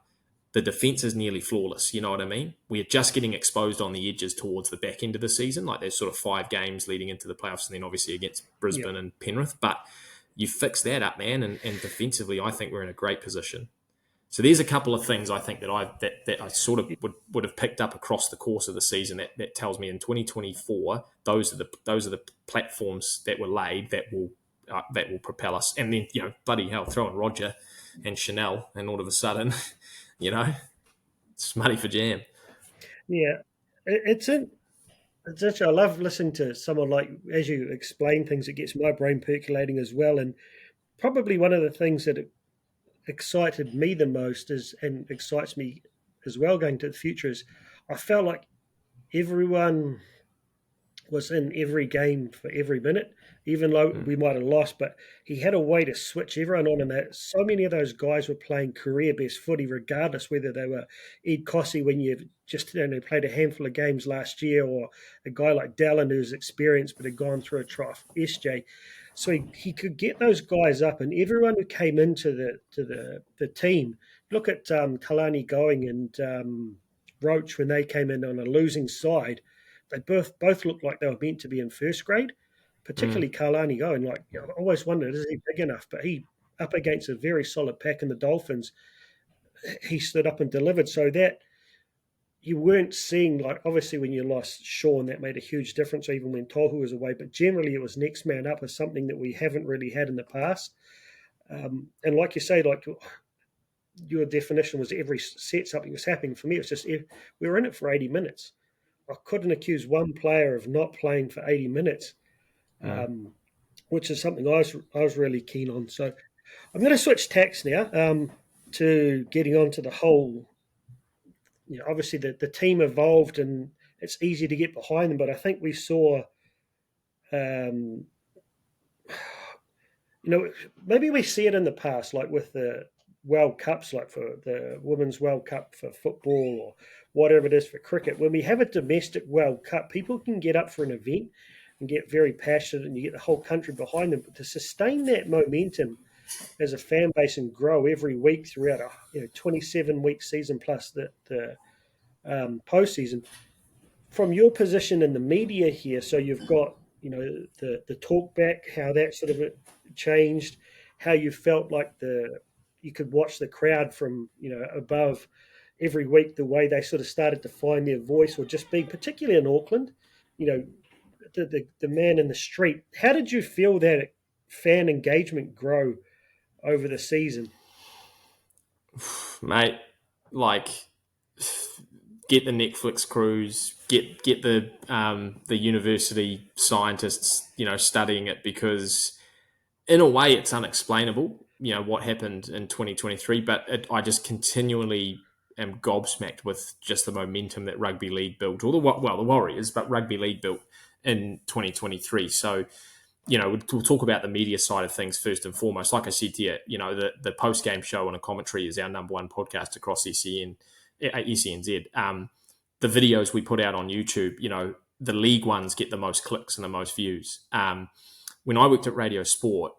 the defence is nearly flawless. You know what I mean? We're just getting exposed on the edges towards the back end of the season. Like there's sort of 5 games leading into the playoffs and then obviously against Brisbane and Penrith. But you fix that up, man, and defensively, I think we're in a great position. So there's a couple of things I think that I sort of would have picked up across the course of the season that tells me in 2024 those are the platforms that were laid that will propel us. And then bloody hell, throw in Roger and Chanel, and all of a sudden, it's money for jam. Yeah, it's interesting. I love listening to someone like, as you explain things, it gets my brain percolating as well. And probably one of the things that excited me the most and excites me as well going to the future is I felt like everyone was in every game for every minute, even though we might have lost, but he had a way to switch everyone on, and that so many of those guys were playing career best footy, regardless whether they were Ed Cossey when you've just played a handful of games last year, or a guy like Dallin who's experienced but had gone through a trough, SJ. So he could get those guys up, and everyone who came into the team, look at Kalani Going and Roach when they came in on a losing side, they both looked like they were meant to be in first grade, particularly Kalani Going. Like, I always wondered, is he big enough? But he, up against a very solid pack in the Dolphins, he stood up and delivered. So that you weren't seeing, like, obviously when you lost Sean, that made a huge difference, even when Tohu was away. But generally it was next man up is something that we haven't really had in the past. And like you say, like your definition was every set something was happening. For me, it was just we were in it for 80 minutes. I couldn't accuse one player of not playing for 80 minutes, which is something I was really keen on. So I'm going to switch tacks now to getting on to the whole. Obviously the team evolved and it's easy to get behind them, but I think we saw, maybe we see it in the past, like with the World Cups, like for the Women's World Cup for football or whatever it is for cricket. When we have a domestic World Cup, people can get up for an event and get very passionate and you get the whole country behind them. But to sustain that momentum as a fan base and grow every week throughout a 27-week season plus the postseason. From your position in the media here, so you've got the talk back, how that sort of changed, how you felt like you could watch the crowd from above every week, the way they sort of started to find their voice, or just being particularly in Auckland, the man in the street. How did you feel that fan engagement grow over the season? Mate, like, get the Netflix crews, get the university scientists, studying it, because in a way it's unexplainable, what happened in 2023. But I just continually am gobsmacked with just the momentum that rugby league built, or the Warriors, but rugby league built in 2023. So, we'll talk about the media side of things first and foremost. Like I said to you, the post game show on a commentary is our number one podcast across SENZ. The videos we put out on YouTube, the league ones get the most clicks and the most views. When I worked at Radio Sport,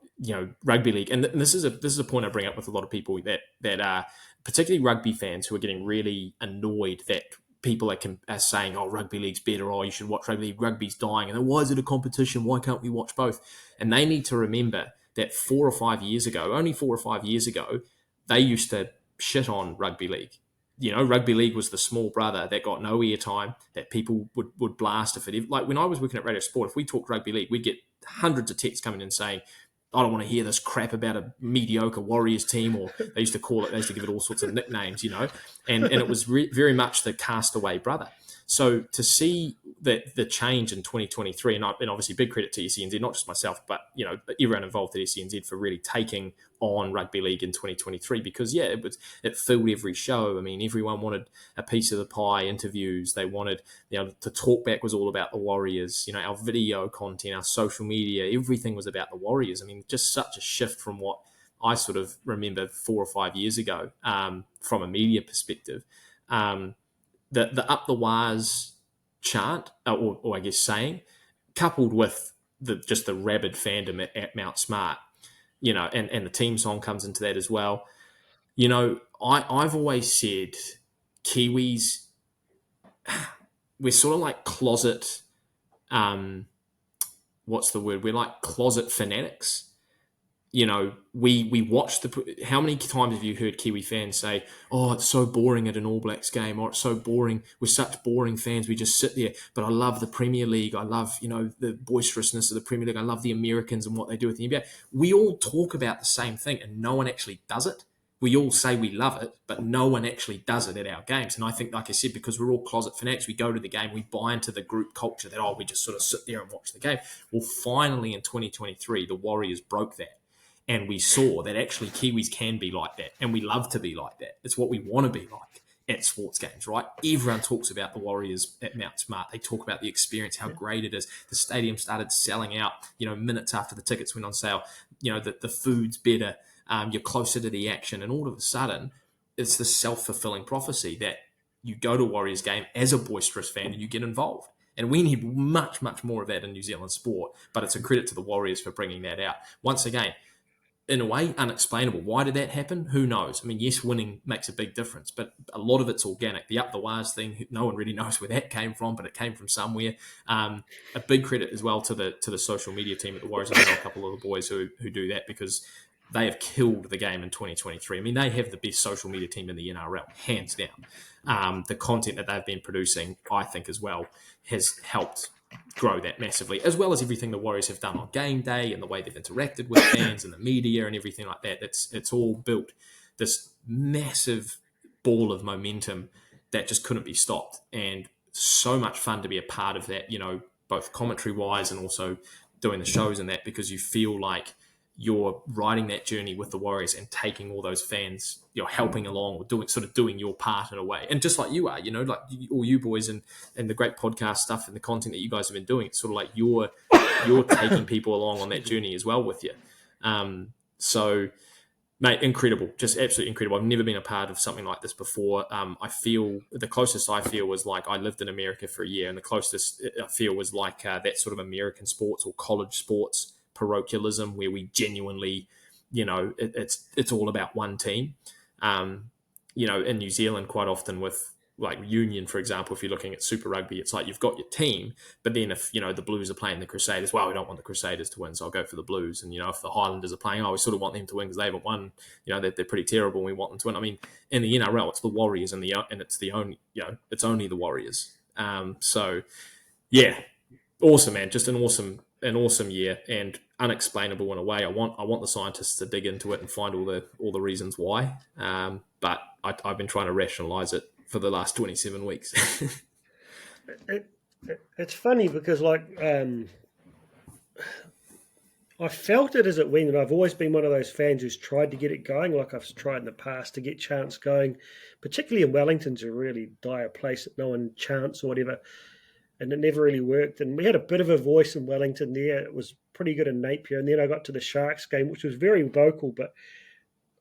rugby league, and this is a point I bring up with a lot of people that are particularly rugby fans who are getting really annoyed that people are saying, "Oh, rugby league's better. Oh, you should watch rugby league. Rugby's dying." And then, why is it a competition? Why can't we watch both? And they need to remember that 4 or 5 years ago, only 4 or 5 years ago, they used to shit on rugby league. Rugby league was the small brother that got no airtime, that people would blast if it. Like when I was working at Radio Sport, if we talked rugby league, we'd get hundreds of texts coming in saying, "I don't want to hear this crap about a mediocre Warriors team," or they used to give it all sorts of nicknames, and it was very much the castaway brother. So to see that the change in 2023, and obviously big credit to SENZ, not just myself, but everyone involved at SENZ for really taking on rugby league in 2023, because it filled every show. I mean, everyone wanted a piece of the pie. Interviews, they wanted, the talk back was all about the Warriors. Our video content, our social media, everything was about the Warriors. I mean, just such a shift from what I sort of remember 4 or 5 years ago, from a media perspective. The Up the Waz chant, or I guess saying, coupled with the rabid fandom at Mount Smart, and the team song comes into that as well. I've always said Kiwis, we're sort of like closet, what's the word? We're like closet fanatics. We watch how many times have you heard Kiwi fans say, "Oh, it's so boring at an All Blacks game," or "It's so boring. We're such boring fans. We just sit there." But I love the Premier League. I love, the boisterousness of the Premier League. I love the Americans and what they do with the NBA. We all talk about the same thing, and no one actually does it. We all say we love it, but no one actually does it at our games. And I think, like I said, because we're all closet fanatics, we go to the game, we buy into the group culture that, we just sort of sit there and watch the game. Well, finally in 2023, the Warriors broke that. And we saw that actually Kiwis can be like that. And we love to be like that. It's what we want to be like at sports games, right? Everyone talks about the Warriors at Mount Smart. They talk about the experience, how great it is. The stadium started selling out, minutes after the tickets went on sale. The food's better. You're closer to the action. And all of a sudden, it's this self-fulfilling prophecy that you go to a Warriors game as a boisterous fan and you get involved. And we need much, much more of that in New Zealand sport. But it's a credit to the Warriors for bringing that out. Once again, in a way, unexplainable. Why did that happen? Who knows? I mean, yes, winning makes a big difference, but a lot of it's organic. The Up the Waz thing, no one really knows where that came from, but it came from somewhere. A big credit as well to the social media team at the Warriors. I know a couple of the boys who do that, because they have killed the game in 2023. I mean, they have the best social media team in the NRL, hands down. The content that they've been producing, I think, as well, has helped grow that massively, as well as everything the Warriors have done on game day and the way they've interacted with fans and the media and everything like that. It's all built this massive ball of momentum that just couldn't be stopped, and so much fun to be a part of that, both commentary wise and also doing the shows and that, because you feel like you're riding that journey with the Warriors and taking all those fans, helping along, or doing your part in a way. And just like you are, like all you boys and the great podcast stuff and the content that you guys have been doing, it's sort of like you're taking people along on that journey as well with you. So, mate, incredible, just absolutely incredible. I've never been a part of something like this before. I feel the closest I feel was like I lived in America for a year, and the closest I feel was like that sort of American sports or college sports parochialism, where we genuinely it's all about one team. In New Zealand, quite often with like Union, for example, if you're looking at Super Rugby, it's like you've got your team, but then if the Blues are playing the Crusaders, well, we don't want the Crusaders to win, so I'll go for the Blues. And if the Highlanders are playing, we sort of want them to win because they haven't won. They're pretty terrible, and we want them to win. I mean, in the NRL, it's the Warriors, and it's the only it's only the Warriors. So yeah, awesome, man, just an awesome year and unexplainable in a way. I want the scientists to dig into it and find all the reasons why. But I've been trying to rationalize it for the last 27 weeks. It's funny because I felt it as it went, and I've always been one of those fans who's tried to get it going, like I've tried in the past to get chants going, particularly in Wellington's a really dire place that no one chants or whatever, and it never really worked. And we had a bit of a voice in Wellington there. It was pretty good in Napier, and then I got to the Sharks game, which was very vocal, but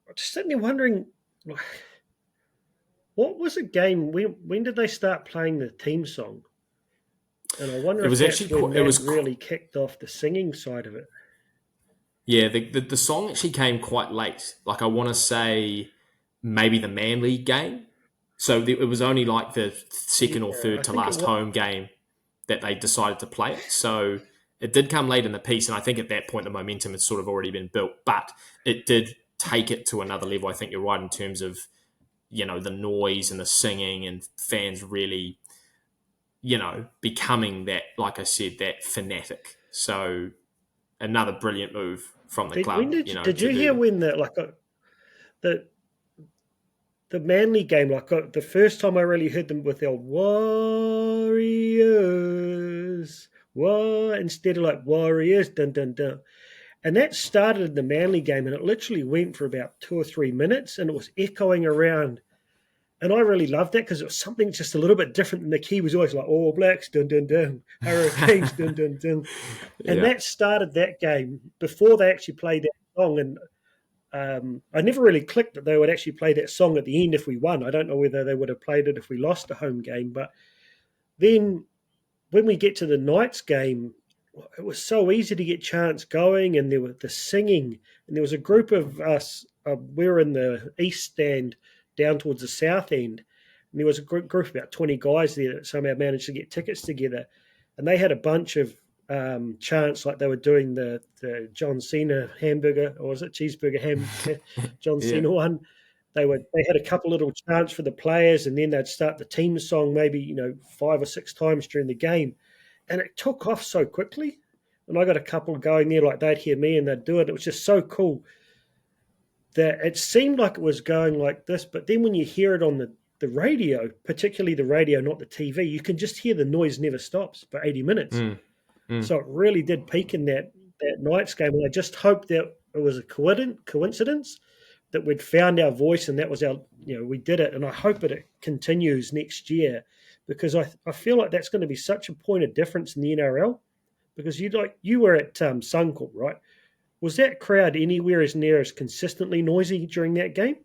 I'm just sitting there wondering, what was the game? When did they start playing the team song? And I wonder if that's when that really kicked off the singing side of it. Yeah, the song actually came quite late. Like I want to say maybe the Manly game. So it was only like the second or third to last home game that they decided to play it. So it did come late in the piece, and I think at that point the momentum had sort of already been built. But it did take it to another level. I think you're right in terms of the noise and the singing and fans really, becoming that, like I said, that fanatic. So another brilliant move from the club. Did you hear when the Manly game, the first time I really heard them with their Warriors, instead of like Warriors, dun dun dun. And that started in the Manly game, and it literally went for about 2 or 3 minutes, and it was echoing around. And I really loved that because it was something just a little bit different than the key was always like All Blacks, dun dun dun, Hurricanes, dun dun dun. And that started that game before they actually played that song. And I never really clicked that they would actually play that song at the end if we won. I don't know whether they would have played it if we lost a home game. But then when we get to the Knights game, it was so easy to get chants going, and there was the singing, and there was a group of us. We were in the east stand down towards the south end, and there was a group of about 20 guys there that somehow managed to get tickets together, and they had a bunch of chants like they were doing the John Cena hamburger, or was it cheeseburger John Cena one. They had a couple little chants for the players, and then they'd start the team song maybe 5 or 6 times during the game. And it took off so quickly. And I got a couple going there, like they'd hear me and they'd do it. It was just so cool that it seemed like it was going like this. But then when you hear it on the radio, particularly the radio, not the TV, you can just hear the noise never stops for 80 minutes. So it really did peak in that Knights game. And I just hope that it was a coincidence that we'd found our voice and that was our, we did it. And I hope it continues next year, because I feel like that's going to be such a point of difference in the NRL, because you were at Suncorp, right? Was that crowd anywhere as near as consistently noisy during that game?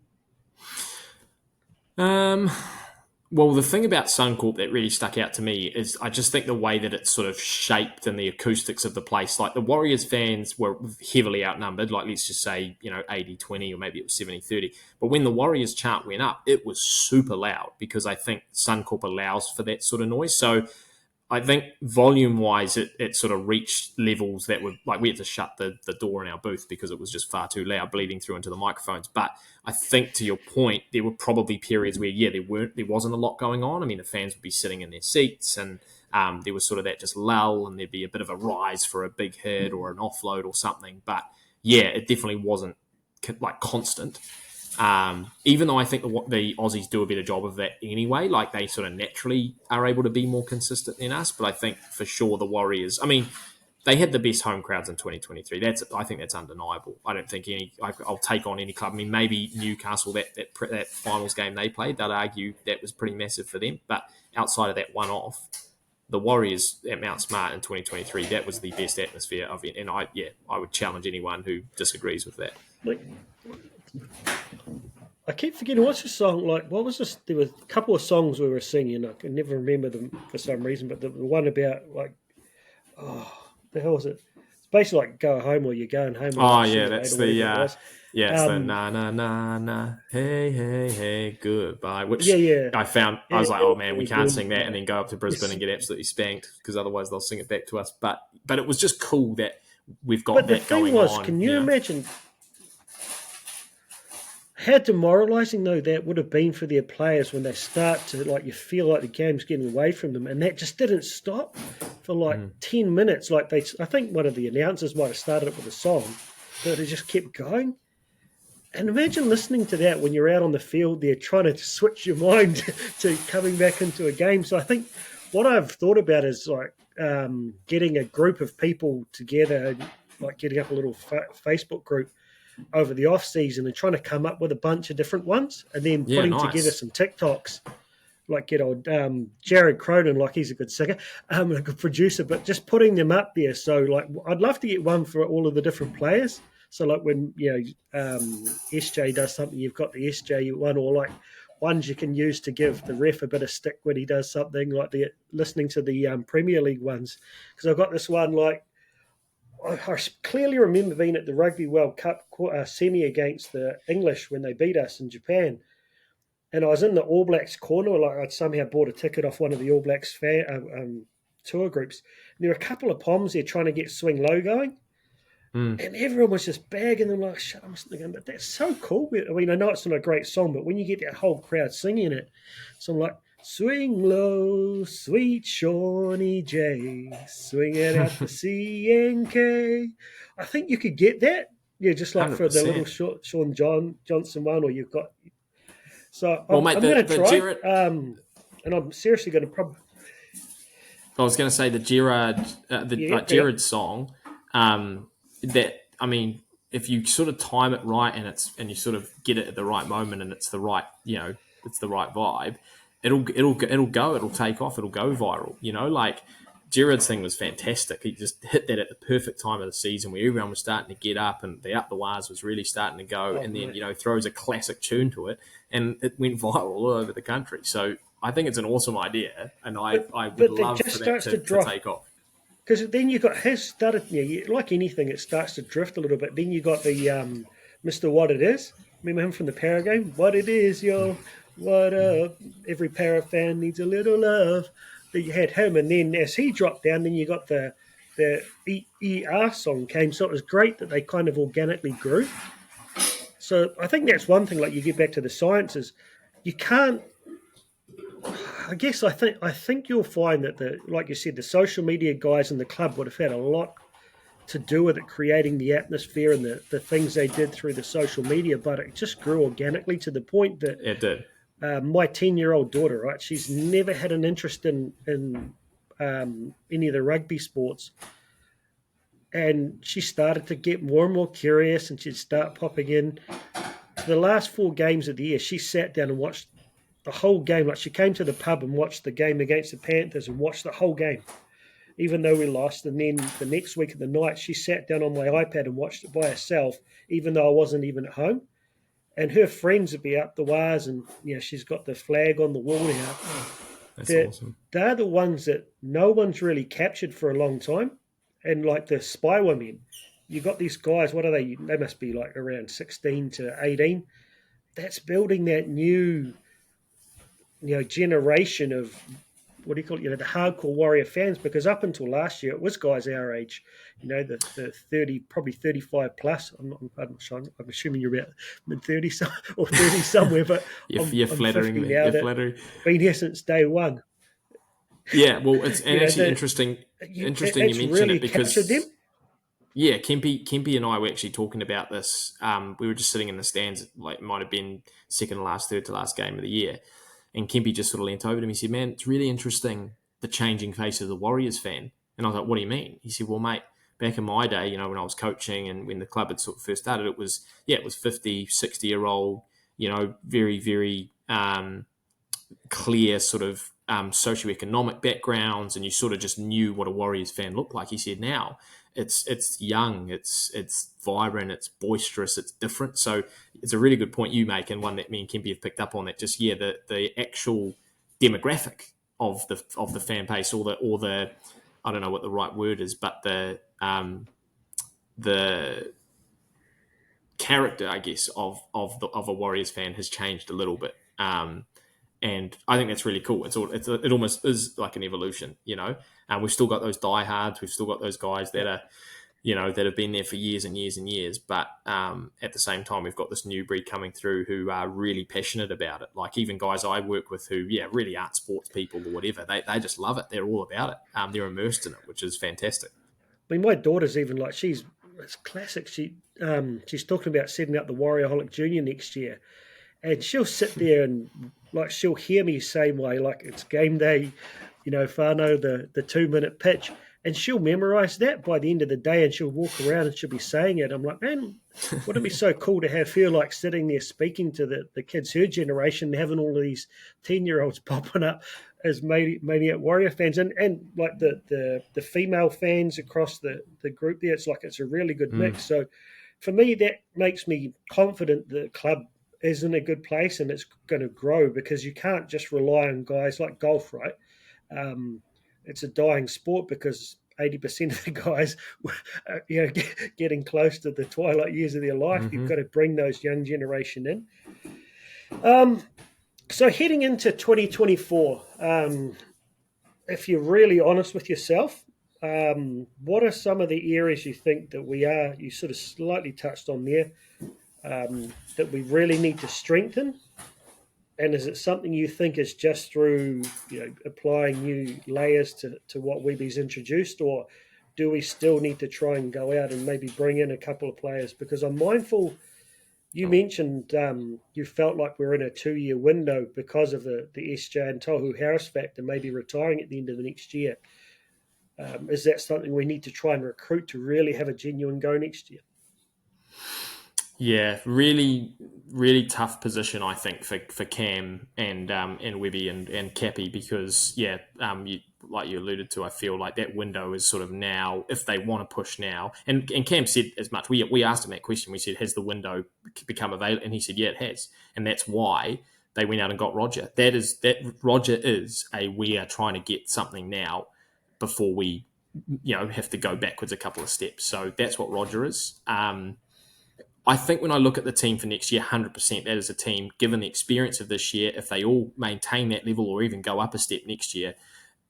Well, the thing about Suncorp that really stuck out to me is I just think the way that it's sort of shaped and the acoustics of the place. Like the Warriors fans were heavily outnumbered, like let's just say, 80-20 or maybe it was 70-30. But when the Warriors chant went up, it was super loud because I think Suncorp allows for that sort of noise. So I think volume-wise, it sort of reached levels that were like we had to shut the door in our booth because it was just far too loud, bleeding through into the microphones. But I think to your point, there were probably periods where there wasn't a lot going on. I mean, the fans would be sitting in their seats, and there was sort of that just lull, and there'd be a bit of a rise for a big hit or an offload or something. But yeah, it definitely wasn't like constant. Even though I think the Aussies do a better job of that anyway, like they sort of naturally are able to be more consistent than us. But I think for sure the Warriors, I mean, they had the best home crowds in 2023. I think that's undeniable. I don't think I'll take on any club. I mean, maybe Newcastle, that finals game they played, they'd argue that was pretty massive for them. But outside of that one-off, the Warriors at Mount Smart in 2023, that was the best atmosphere of it. And I would challenge anyone who disagrees with that. I keep forgetting, what's the song like? What was this? There were a couple of songs we were singing. I can never remember them for some reason, but the one about the hell was it? It's basically like Go Home or You're Going Home or Oh like Sing yeah, It Out that's or whatever the it was. it's the Um, na na na na hey hey hey goodbye. yeah, Which yeah. I was like, oh man, we Hey, can't sing that, and goodbye. then go up to Brisbane and Yes. get absolutely spanked because otherwise they'll sing it back to us. But it was just cool that we've got But the that thing going was, on. can you imagine how demoralising though that would have been for their players when they start to like you feel like the game's getting away from them, and that just didn't stop for like 10 minutes. Like I think one of the announcers might have started it with a song, but it just kept going. And imagine listening to that when you're out on the field there trying to switch your mind to coming back into a game. So I think what I've thought about is like getting a group of people together, like getting up a little Facebook group over the off season and trying to come up with a bunch of different ones and then Yeah, putting together nice. some TikToks. Like get old Jared Cronin, like he's a good singer, a good producer, but just putting them up there. So like, I'd love to get one for all of the different players. So like when SJ does something, you've got the SJ one, or like ones you can use to give the ref a bit of stick when he does something. Like the listening to the Premier League ones, because I've got this one like I clearly remember being at the Rugby World Cup semi against the English when they beat us in Japan, and I was in the All Blacks corner. Like I'd somehow bought a ticket off one of the All Blacks tour groups. And there were a couple of Poms there trying to get Swing Low going, Mm. and everyone was just bagging them like, shut up, I'm thinking, but that's so cool. I mean, I know it's not a great song, but when you get that whole crowd singing it, so I'm like, swing low, sweet Shawnee J, swing it out the CNK. I think you could get that. Yeah, just like for the little 100%. Sean Johnson one, or you've got. So Well, I'm, mate, I'm going to the try, Jared, and I'm seriously going to probably, I was going to say the Gerard, yeah, like yeah. Gerard's song. That I mean, if you sort of time it right and you sort of get it at the right moment and it's the right it's the right vibe, it'll take off. It'll go viral. Like Gerard's thing was fantastic. He just hit that at the perfect time of the season where everyone was starting to get up and the up the wires was really starting to go. Oh, And then mate. throws a classic tune to it and it went viral all over the country. So I think it's an awesome idea, and I would But it love just for that starts to to drop. take off. Because then you got has started, like anything, it starts to drift a little bit. Then you got the Mr. What It Is. Remember him from the Para game? What it is, yo. What up? Every Para fan needs a little love. Then you had him, and then as he dropped down, then you got the ER song came. So it was great that they kind of organically grew. So I think that's one thing. Like you get back to the sciences, you can't. I think you'll find that like you said, the social media guys in the club would have had a lot to do with it, creating the atmosphere and the things they did through the social media. But it just grew organically to the point that It did. my 10-year-old daughter, right, she's never had an interest in any of the rugby sports, and she started to get more and more curious, and she'd start popping in. For the last 4 games of the year, she sat down and watched the whole game. Like she came to the pub and watched the game against the Panthers and watched the whole game, even though we lost. And then the next week of the night, she sat down on my iPad and watched it by herself, even though I wasn't even at home. And her friends would be up the wires, and she's got the flag on the wall now. That's They're, awesome. they're the ones that no one's really captured for a long time. And like the spy women, you got these guys. What are they? They must be like around 16 to 18. That's building that new generation of what do you call it? The hardcore Warrior fans, because up until last year, it was guys our age, the 30, probably 35 plus. I'm sure, I'm assuming you're about mid 30s or 30 somewhere, but You're I'm flattering 50 me. now. You're That flattering. been here since day one. Yeah, well, it's and actually That interesting. Interesting you it's mention really it captured them. because yeah, Kempy and I were actually talking about this. We were just sitting in the stands, like it might have been second to last, third to last game of the year, and Kempy just sort of leant over to me and said, "Man, it's really interesting the changing face of the Warriors fan." And I was like, "What do you mean?" He said, "Well, mate, back in my day, when I was coaching and when the club had sort of first started, it was 50, 60-year-old, very, very clear sort of socioeconomic backgrounds, and you sort of just knew what a Warriors fan looked like." He said, "Now it's young, it's vibrant, it's boisterous, it's different." So it's a really good point you make, and one that me and Kempy have picked up on. That just the actual demographic of the fan base, or the I don't know what the right word is, but the character, I guess, of a Warriors fan has changed a little bit. And I think that's really cool. It almost is like an evolution, And we've still got those diehards. We've still got those guys that are, that have been there for years and years and years. But at the same time, we've got this new breed coming through who are really passionate about it. Like even guys I work with who, really aren't sports people or whatever. They just love it. They're all about it. They're immersed in it, which is fantastic. I mean, my daughter's even like it's classic. She's talking about setting up the Warriorholic Junior next year, and she'll sit there and like she'll hear me say like it's game day, whānau, the 2 minute pitch, and she'll memorize that by the end of the day, and she'll walk around and she'll be saying it. I'm like, man, wouldn't it be so cool to have her like sitting there speaking to the kids her generation, having all of these 10-year-olds popping up as maniac Warrior fans, and like the female fans across the group there. It's a really good mix. So for me, that makes me confident the club is in a good place and it's going to grow, because you can't just rely on guys like golf, right? It's a dying sport because 80% of the guys are, getting close to the twilight years of their life. You've got to bring those young generation in. So heading into 2024, if you're really honest with yourself, what are some of the areas you think that you sort of slightly touched on there, that we really need to strengthen? And is it something you think is just through applying new layers to what Webby's introduced, or do we still need to try and go out and maybe bring in a couple of players? Because I'm mindful, you mentioned you felt like we're in a 2-year window because of the SJ and Tohu Harris factor, maybe retiring at the end of the next year. Is that something we need to try and recruit to really have a genuine go next year? Yeah, really, really tough position, I think, for Cam and Webby and Cappy, because like you alluded to, I feel like that window is sort of now, if they want to push now. And Cam said as much. We asked him that question. We said, has the window become available? And he said, yeah, it has. And that's why they went out and got Roger. Roger is we are trying to get something now before we have to go backwards a couple of steps. So that's what Roger is. I think when I look at the team for next year, 100% that is a team, given the experience of this year, if they all maintain that level or even go up a step next year,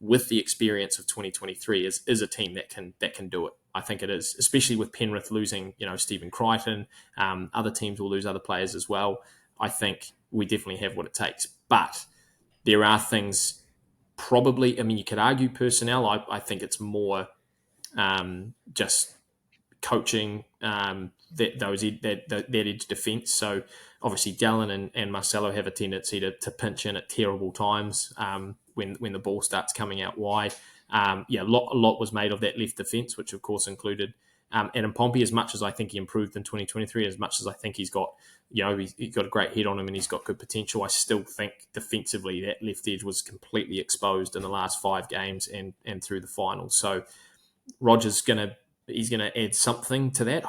with the experience of 2023, is a team that can do it. I think it is, especially with Penrith losing, Stephen Crichton. Other teams will lose other players as well. I think we definitely have what it takes. But there are things probably, you could argue personnel. I think it's more just coaching, that edge defence. So obviously Dallin and Marcelo have a tendency to pinch in at terrible times when the ball starts coming out wide. A lot was made of that left defence, which of course included Adam Pompey. As much as I think he improved in 2023, as much as I think he's got he's got a great head on him and he's got good potential, I still think defensively that left edge was completely exposed in the last 5 games and through the finals. So Roger's he's going to add something to that.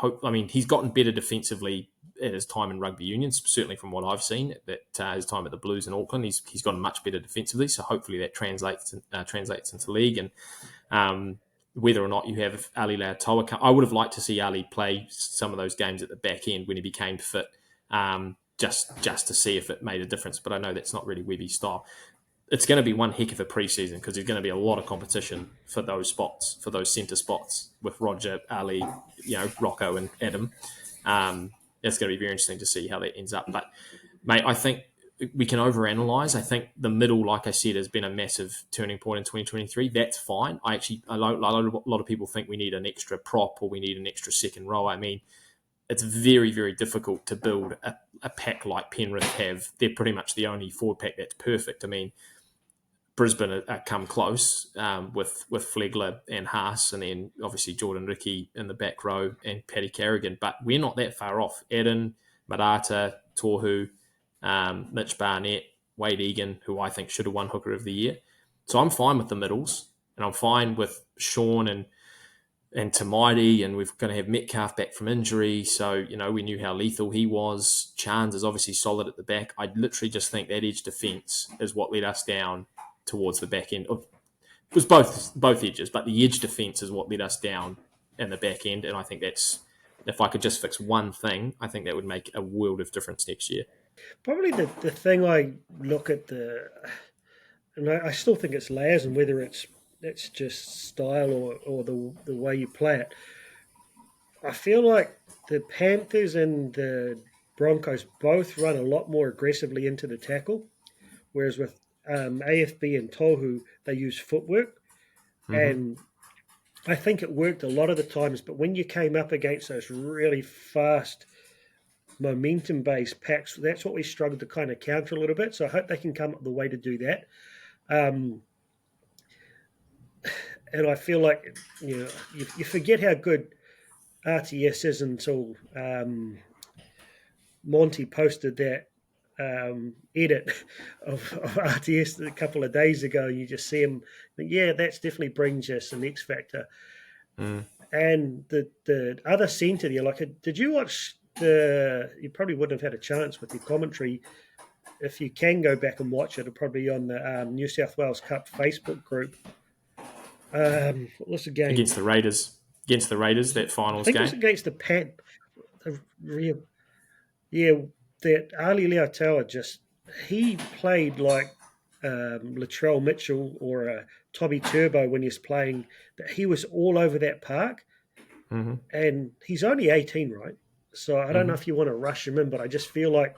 He's gotten better defensively at his time in rugby union, certainly from what I've seen at his time at the Blues in Auckland. He's gotten much better defensively, so hopefully that translates into league. And whether or not you have Ali Lautoa, I would have liked to see Ali play some of those games at the back end when he became fit, just to see if it made a difference. But I know that's not really Webby's style. It's going to be one heck of a preseason because there's going to be a lot of competition for those spots, for those centre spots with Roger, Ali, Rocco and Adam. It's going to be very interesting to see how that ends up. But, mate, I think we can overanalyze. I think the middle, like I said, has been a massive turning point in 2023. That's fine. A lot of people think we need an extra prop or we need an extra second row. It's very, very difficult to build a pack like Penrith have. They're pretty much the only forward pack that's perfect. Brisbane come close with Flegler and Haas, and then obviously Jordan Ricky in the back row and Paddy Carrigan. But we're not that far off. Eden, Marata, Tohu, Mitch Barnett, Wade Egan, who I think should have won Hooker of the Year. So I'm fine with the middles, and I'm fine with Sean and Tamaiti, and we're going to have Metcalf back from injury. So, we knew how lethal he was. Chance is obviously solid at the back. I literally just think that edge defence is what let us down towards the back end. It was both edges, but the edge defence is what let us down in the back end, and I think that's If I could just fix one thing, I think that would make a world of difference next year. Probably the thing I look at and I still think it's layers, and whether it's just style or the way you play it. I feel like the Panthers and the Broncos both run a lot more aggressively into the tackle, whereas with AFB and Tohu, they use footwork. Mm-hmm. And I think it worked a lot of the times, but when you came up against those really fast, momentum-based packs, that's what we struggled to kind of counter a little bit. So I hope they can come up with a way to do that. Um, and I feel like you forget how good RTS is until Monty posted that edit of RTS a couple of days ago. You just see him, yeah, that's definitely brings us an X factor. Mm. And the other centre there, like, did you watch you probably wouldn't have had a chance with your commentary. If you can go back and watch it, it'll probably on the New South Wales Cup Facebook group. What was the game? Against the Raiders. Against the Raiders, that finals I think game. it was against the Pan. Yeah, that Ali Leotoa he played like Latrell Mitchell or Tommy Turbo when he was playing. That he was all over that park, Mm-hmm. and he's only 18, right? So I don't know if you want to rush him in, but I just feel like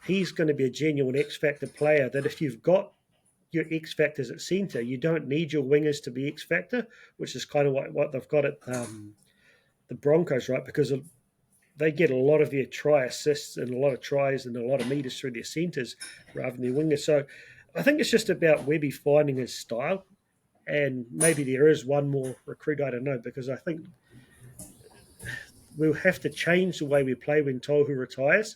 he's going to be a genuine X Factor player. That if you've got your X Factors at centre, you don't need your wingers to be X Factor, which is kind of what they've got at the Broncos, right? Because they get a lot of their try assists and a lot of tries and a lot of meters through their centres rather than their wingers. So I think it's just about Webby finding his style, and maybe there is one more recruit, I don't know, because I think we'll have to change the way we play when Tohu retires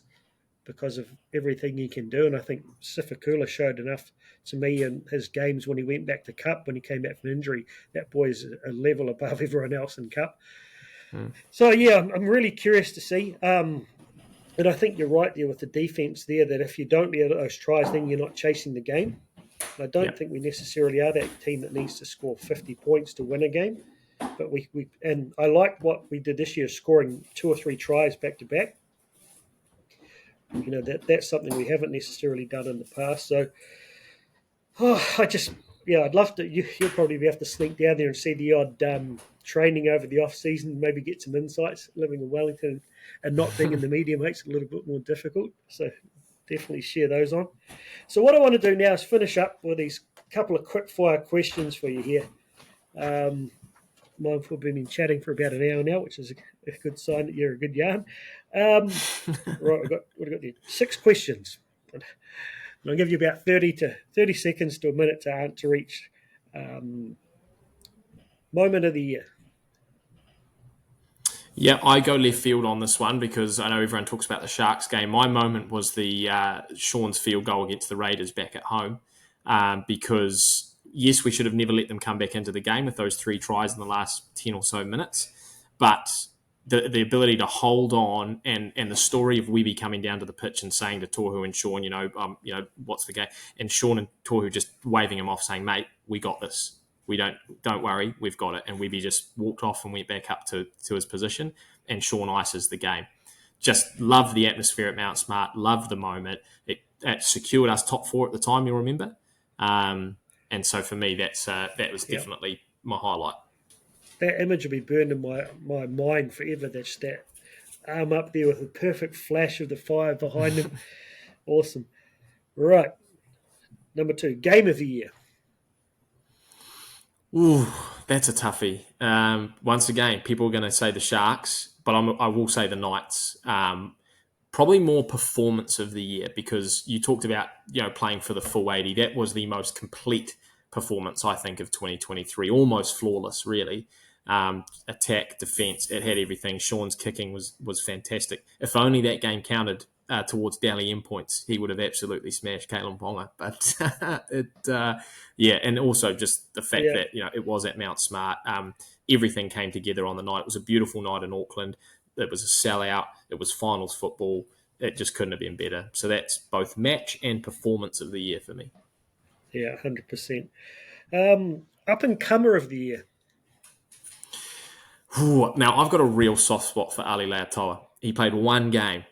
because of everything he can do. And I think Sifakula showed enough to me in his games when he went back to Cup, when he came back from injury. That boy's a level above everyone else in Cup. So, yeah, I'm really curious to see. And I think you're right there with the defence there, that if you don't get those tries, then you're not chasing the game. I don't think we necessarily are that team that needs to score 50 points to win a game. But and I like what we did this year, scoring 2 or 3 tries back to back. That's something we haven't necessarily done in the past. So, I'd love to. You'll probably have to sneak down there and see the odd training over the off season, maybe get some insights. Living in Wellington and not being in the media makes it a little bit more difficult. So definitely share those on. So what I want to do now is finish up with these couple of quick fire questions for you here. Mindful, we've been chatting for about an hour now, which is a good sign that you're a good yarn. Right, what have I got there? 6 questions. And I'll give you about 30 seconds to a minute to reach. Moment of the year. Yeah, I go left field on this one because I know everyone talks about the Sharks game. My moment was the Sean's field goal against the Raiders back at home because, yes, we should have never let them come back into the game with those 3 tries in the last 10 or so minutes. But the ability to hold on and the story of Webby coming down to the pitch and saying to Tohu and Sean, what's the game? And Sean and Tohu just waving him off saying, mate, we got this. Don't worry, we've got it. And Webby just walked off and went back up to his position, and Sean ices the game. Just love the atmosphere at Mount Smart, love the moment. It secured us top 4 at the time, you'll remember. And so for me, that was definitely my highlight. That image will be burned in my mind forever. That's that arm up there with a perfect flash of the fire behind him. Awesome. Right. Number 2, game of the year. Ooh, that's a toughie. Once again, people are going to say the Sharks, but I will say the Knights. Probably more performance of the year because you talked about playing for the full 80. That was the most complete performance, I think, of 2023. Almost flawless, really. Attack, defence, it had everything. Sean's kicking was fantastic. If only that game counted towards Dally M points, he would have absolutely smashed Kalen Ponga. But and also just the fact that it was at Mount Smart. Everything came together on the night. It was a beautiful night in Auckland. It was a sellout. It was finals football. It just couldn't have been better. So that's both match and performance of the year for me. Yeah, 100%. Up and comer of the year. Now, I've got a real soft spot for Ali Leatoa. He played one game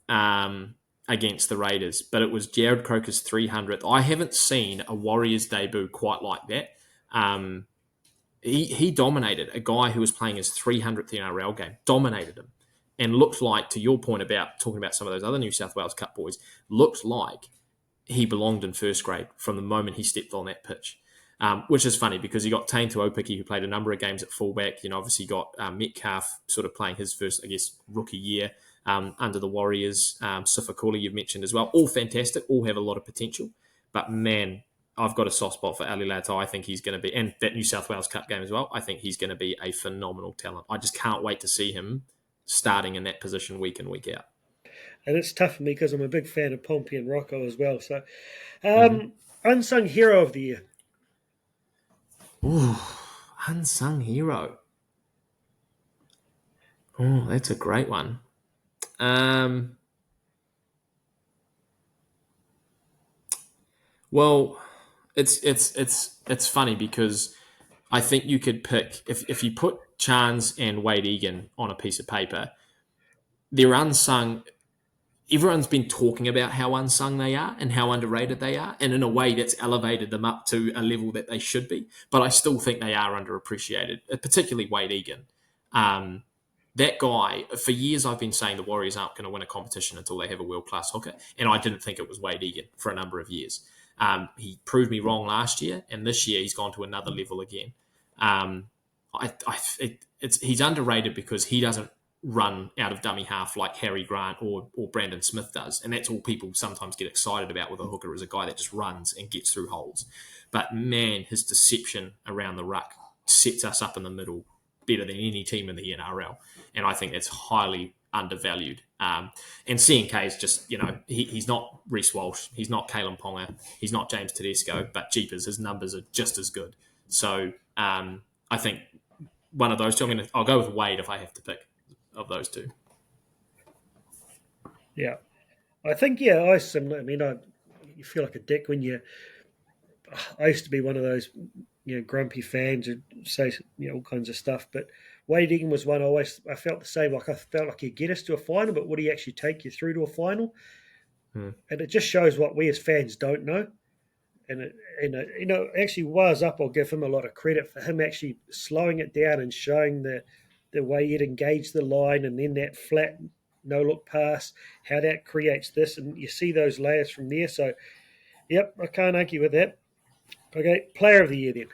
against the Raiders, but it was Jared Croker's 300th. I haven't seen a Warriors debut quite like that. He dominated a guy who was playing his 300th NRL game, dominated him, and looked like, to your point about talking about some of those other New South Wales Cup boys, looked like he belonged in first grade from the moment he stepped on that pitch. Which is funny because you got Tane Tuopiki, who played a number of games at fullback. Obviously got Metcalf sort of playing his first, I guess, rookie year under the Warriors. Sifakula, you've mentioned as well. All fantastic, all have a lot of potential. But man, I've got a soft spot for Ali Lato. I think he's going to be, and that New South Wales Cup game as well, I think he's going to be a phenomenal talent. I just can't wait to see him starting in that position week in, week out. And it's tough for me because I'm a big fan of Pompey and Rocco as well. So, unsung hero of the year. Ooh, unsung hero. Oh, that's a great one. Well, it's funny because I think you could pick if you put Chance and Wade Egan on a piece of paper, they're unsung. Everyone's been talking about how unsung they are and how underrated they are, and in a way that's elevated them up to a level that they should be. But I still think they are underappreciated, particularly Wade Egan. That guy, for years I've been saying the Warriors aren't going to win a competition until they have a world-class hooker, and I didn't think it was Wade Egan for a number of years. He proved me wrong last year, and this year he's gone to another level again. He's underrated because he doesn't run out of dummy half like Harry Grant or Brandon Smith does. And that's all people sometimes get excited about with a hooker, is a guy that just runs and gets through holes. But man, his deception around the ruck sets us up in the middle better than any team in the NRL. And I think that's highly undervalued. And CNK is just, he's not Reece Walsh, he's not Kalen Ponga, he's not James Tedesco, but jeepers, his numbers are just as good. So I think one of those two, I'll go with Wade if I have to pick of those two. Yeah. I think, I similar. You feel like a dick when I used to be one of those, grumpy fans who say, all kinds of stuff. But Wade Egan was one I felt the same. Like I felt like he'd get us to a final, but would he actually take you through to a final? And it just shows what we as fans don't know. And it actually was up. I'll give him a lot of credit for him actually slowing it down and showing the way he'd engage the line, and then that flat no-look pass, how that creates this, and you see those layers from there. So, yep, I can't argue with that. Okay, player of the year then.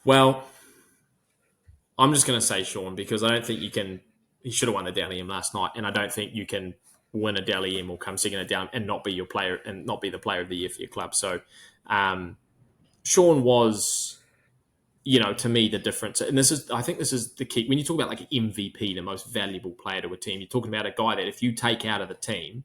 Well, I'm just going to say Sean, because I don't think he should have won the Dally M last night, and I don't think you can win a Dally M or come second at down and not be your player and not be the player of the year for your club. So, Sean was, to me, the difference. And I think this is the key. When you talk about like MVP, the most valuable player to a team, you're talking about a guy that if you take out of the team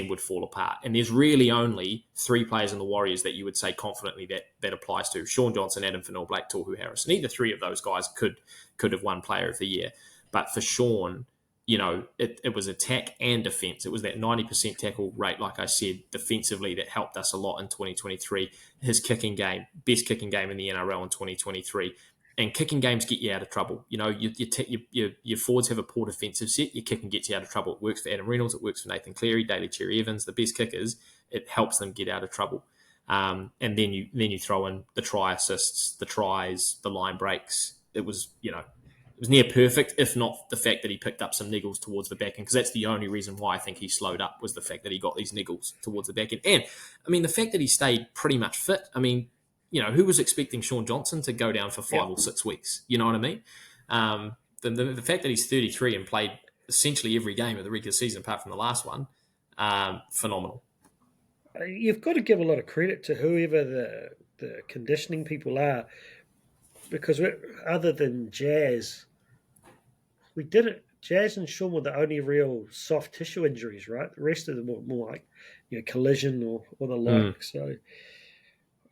would fall apart. And there's really only three players in the Warriors that you would say confidently that applies to: Sean Johnson, Adam Fennell, Blake Tohu Harris. And either three of those guys could have won player of the year. But for Sean, it was attack and defense. It was that 90% tackle rate, like I said, defensively, that helped us a lot in 2023. His kicking game, best kicking game in the NRL in 2023. And kicking games get you out of trouble. Your forwards have a poor defensive set. Your kicking gets you out of trouble. It works for Adam Reynolds. It works for Nathan Cleary, Daly Cherry Evans. The best kickers, it helps them get out of trouble. And then you throw in the try assists, the tries, the line breaks. It was near perfect, if not the fact that he picked up some niggles towards the back end, because that's the only reason why I think he slowed up, was the fact that he got these niggles towards the back end. And, the fact that he stayed pretty much fit, who was expecting Sean Johnson to go down for 5 or 6 weeks? You know what I mean? The fact that he's 33 and played essentially every game of the regular season apart from the last one, phenomenal. You've got to give a lot of credit to whoever the conditioning people are, because other than Jazz, we did it. Jazz and Sean were the only real soft tissue injuries, right? The rest of them were more like collision or the like. So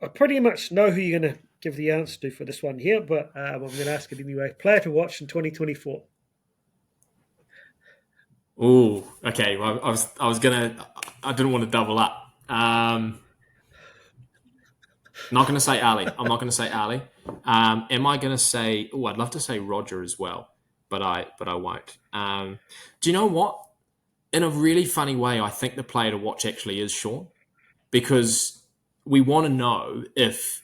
I pretty much know who you're going to give the answer to for this one here, but I'm going to ask it anyway. Player to watch in 2024. Oh, okay. Well, I didn't want to double up. I'm not going to say Ali. I'm not going to say Ali. Am I going to say? Oh, I'd love to say Roger as well, but I won't. Do you know what? In a really funny way, I think the player to watch actually is Sean, because we want to know if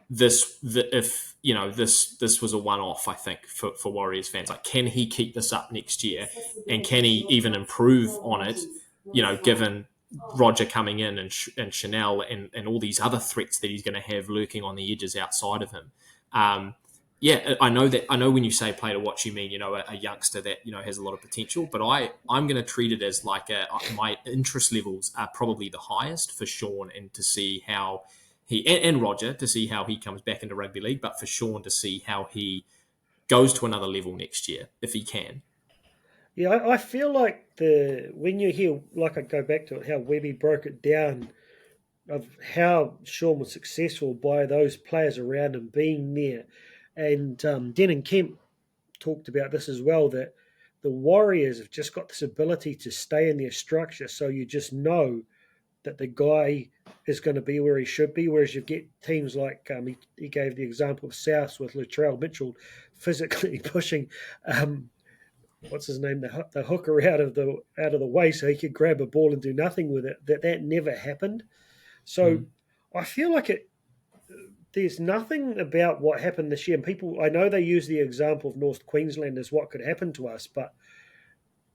this was a one-off. I think for Warriors fans, like, can he keep this up next year, and can he even improve on it? Given Roger coming in and Chanel and all these other threats that he's going to have lurking on the edges outside of him. Yeah, I know that. I know when you say play to watch, you mean a youngster that has a lot of potential. But I'm going to treat it as like my interest levels are probably the highest for Sean, and to see how he and Roger, to see how he comes back into rugby league, but for Sean to see how he goes to another level next year if he can. Yeah, I feel like when you hear, like I go back to it, how Webby broke it down of how Sean was successful by those players around him being there. And Denon Kemp talked about this as well, that the Warriors have just got this ability to stay in their structure. So you just know that the guy is going to be where he should be. Whereas you get teams like, he gave the example of Souths with Latrell Mitchell physically pushing, what's his name, the hooker out of the way so he could grab a ball and do nothing with it. That never happened. So I feel like there's nothing about what happened this year. And people, I know they use the example of North Queensland as what could happen to us, but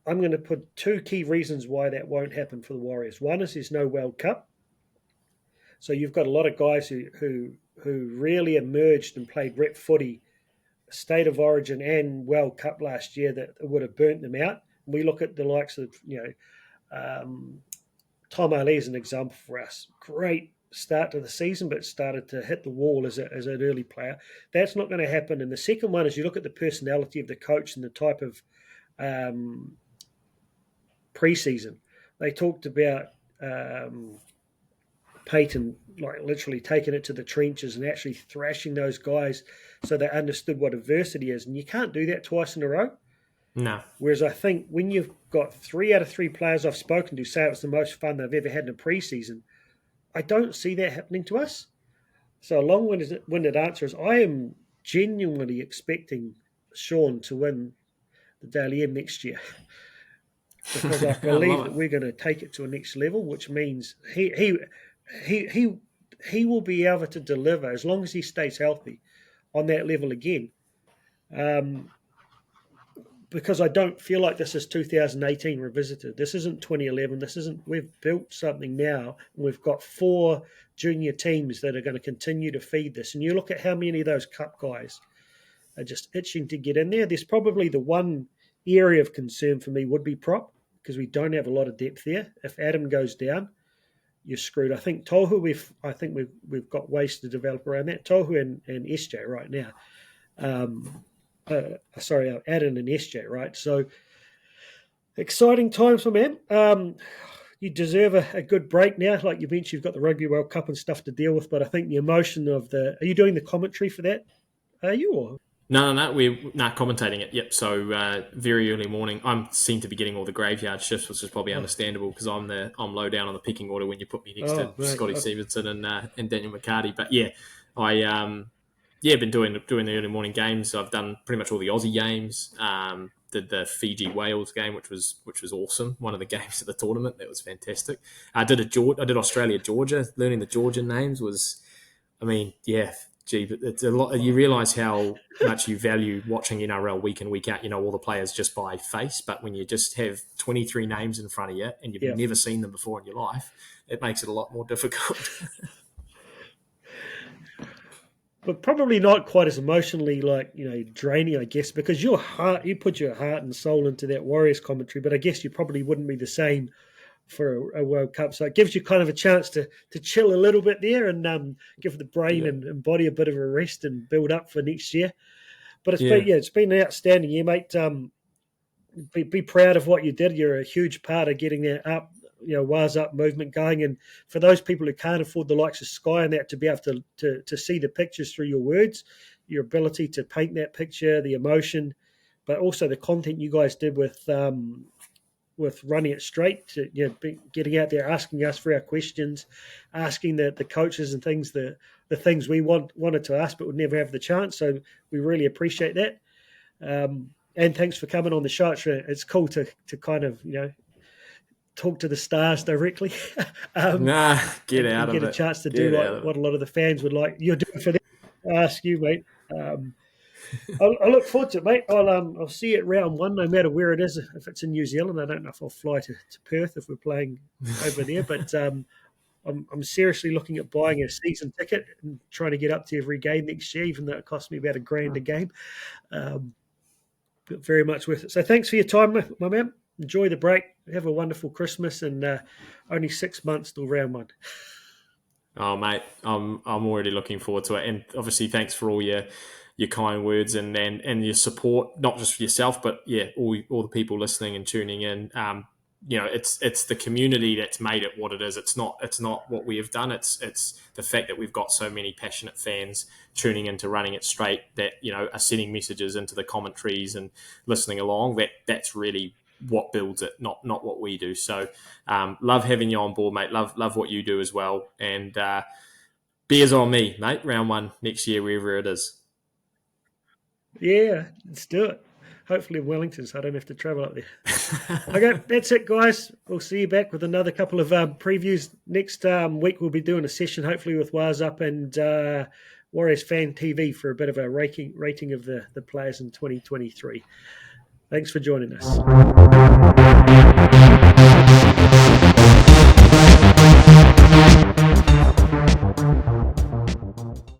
I'm going to put two key reasons why that won't happen for the Warriors. One is there's no World Cup. So you've got a lot of guys who really emerged and played rep footy, State of Origin and World Cup last year, that would have burnt them out. We look at the likes of, Tom Ali is an example for us. Great start to the season, but started to hit the wall as an early player. That's not going to happen. And the second one is you look at the personality of the coach and the type of preseason. They talked about Peyton, like literally taking it to the trenches and actually thrashing those guys so they understood what adversity is. And you can't do that twice in a row. No. Whereas I think when you've got 3 out of 3 players I've spoken to say it was the most fun they've ever had in a preseason, I don't see that happening to us. So a long-winded answer is I am genuinely expecting Sean to win the Daily M next year. Because I believe that we're going to take it to a next level, which means he will be able to deliver as long as he stays healthy on that level again. Because I don't feel like this is 2018 revisited. This isn't 2011. We've built something now. And we've got 4 junior teams that are going to continue to feed this. And you look at how many of those cup guys are just itching to get in there. There's probably the one area of concern for me would be prop, because we don't have a lot of depth there. If Adam goes down, you're screwed. I think Tohu, we've got ways to develop around that. Tohu and SJ right now. Adam and SJ, right? So exciting times for man. You deserve a good break now. Like you mentioned, you've got the Rugby World Cup and stuff to deal with, but I think the emotion of are you doing the commentary for that? Are you? Or? No. We're not commentating it. Yep. So very early morning. I seem to be getting all the graveyard shifts, which is probably understandable because I'm low down on the pecking order when you put me next to Scotty Stevenson and Daniel McCarty. But yeah, been doing the early morning games. I've done pretty much all the Aussie games. Did the Fiji Wales game, which was awesome. One of the games of the tournament that was fantastic. I did Australia Georgia. Learning the Georgian names was, it's a lot. You realise how much you value watching NRL week in, week out. All the players just by face, but when you just have 23 names in front of you and you've never seen them before in your life, it makes it a lot more difficult. But probably not quite as emotionally draining, I guess, because you put your heart and soul into that Warriors commentary, but I guess you probably wouldn't be the same for a World Cup. So it gives you kind of a chance to chill a little bit there and give the brain and body a bit of a rest and build up for next year. But it's been an outstanding year, mate. Be proud of what you did. You're a huge part of getting that up, Waz Up movement going. And for those people who can't afford the likes of Sky and that, to be able to see the pictures through your words, your ability to paint that picture, the emotion, but also the content you guys did with with running it straight, to getting out there, asking us for our questions, asking the coaches and things, the things we wanted to ask but would never have the chance. So we really appreciate that. And thanks for coming on the show. It's cool to kind of talk to the stars directly. Get and out of get it. a chance to do what a lot of the fans would like you're doing for them. I ask you, mate. I look forward to it, mate. I'll see you at round 1, no matter where it is. If it's in New Zealand, I don't know if I'll fly to Perth if we're playing over there. But I'm seriously looking at buying a season ticket and trying to get up to every game next year, even though it costs me about $1,000 a game. But very much worth it. So thanks for your time, my man. Enjoy the break. Have a wonderful Christmas, and only 6 months till round 1. Oh, mate, I'm already looking forward to it. And obviously, thanks for all your kind words and your support, not just for yourself, but all the people listening and tuning in. It's the community that's made it what it is. It's not what we have done. It's the fact that we've got so many passionate fans tuning into Running It Straight that are sending messages into the commentaries and listening along. That's really what builds it, not what we do. So love having you on board, mate. Love what you do as well. And beers on me, mate. Round 1 next year, wherever it is. Yeah, let's do it. Hopefully in Wellington, so I don't have to travel up there. Okay, that's it, guys. We'll see you back with another couple of previews. Next week, we'll be doing a session, hopefully with Waz Up and Warriors Fan TV for a bit of a rating of the players in 2023. Thanks for joining us.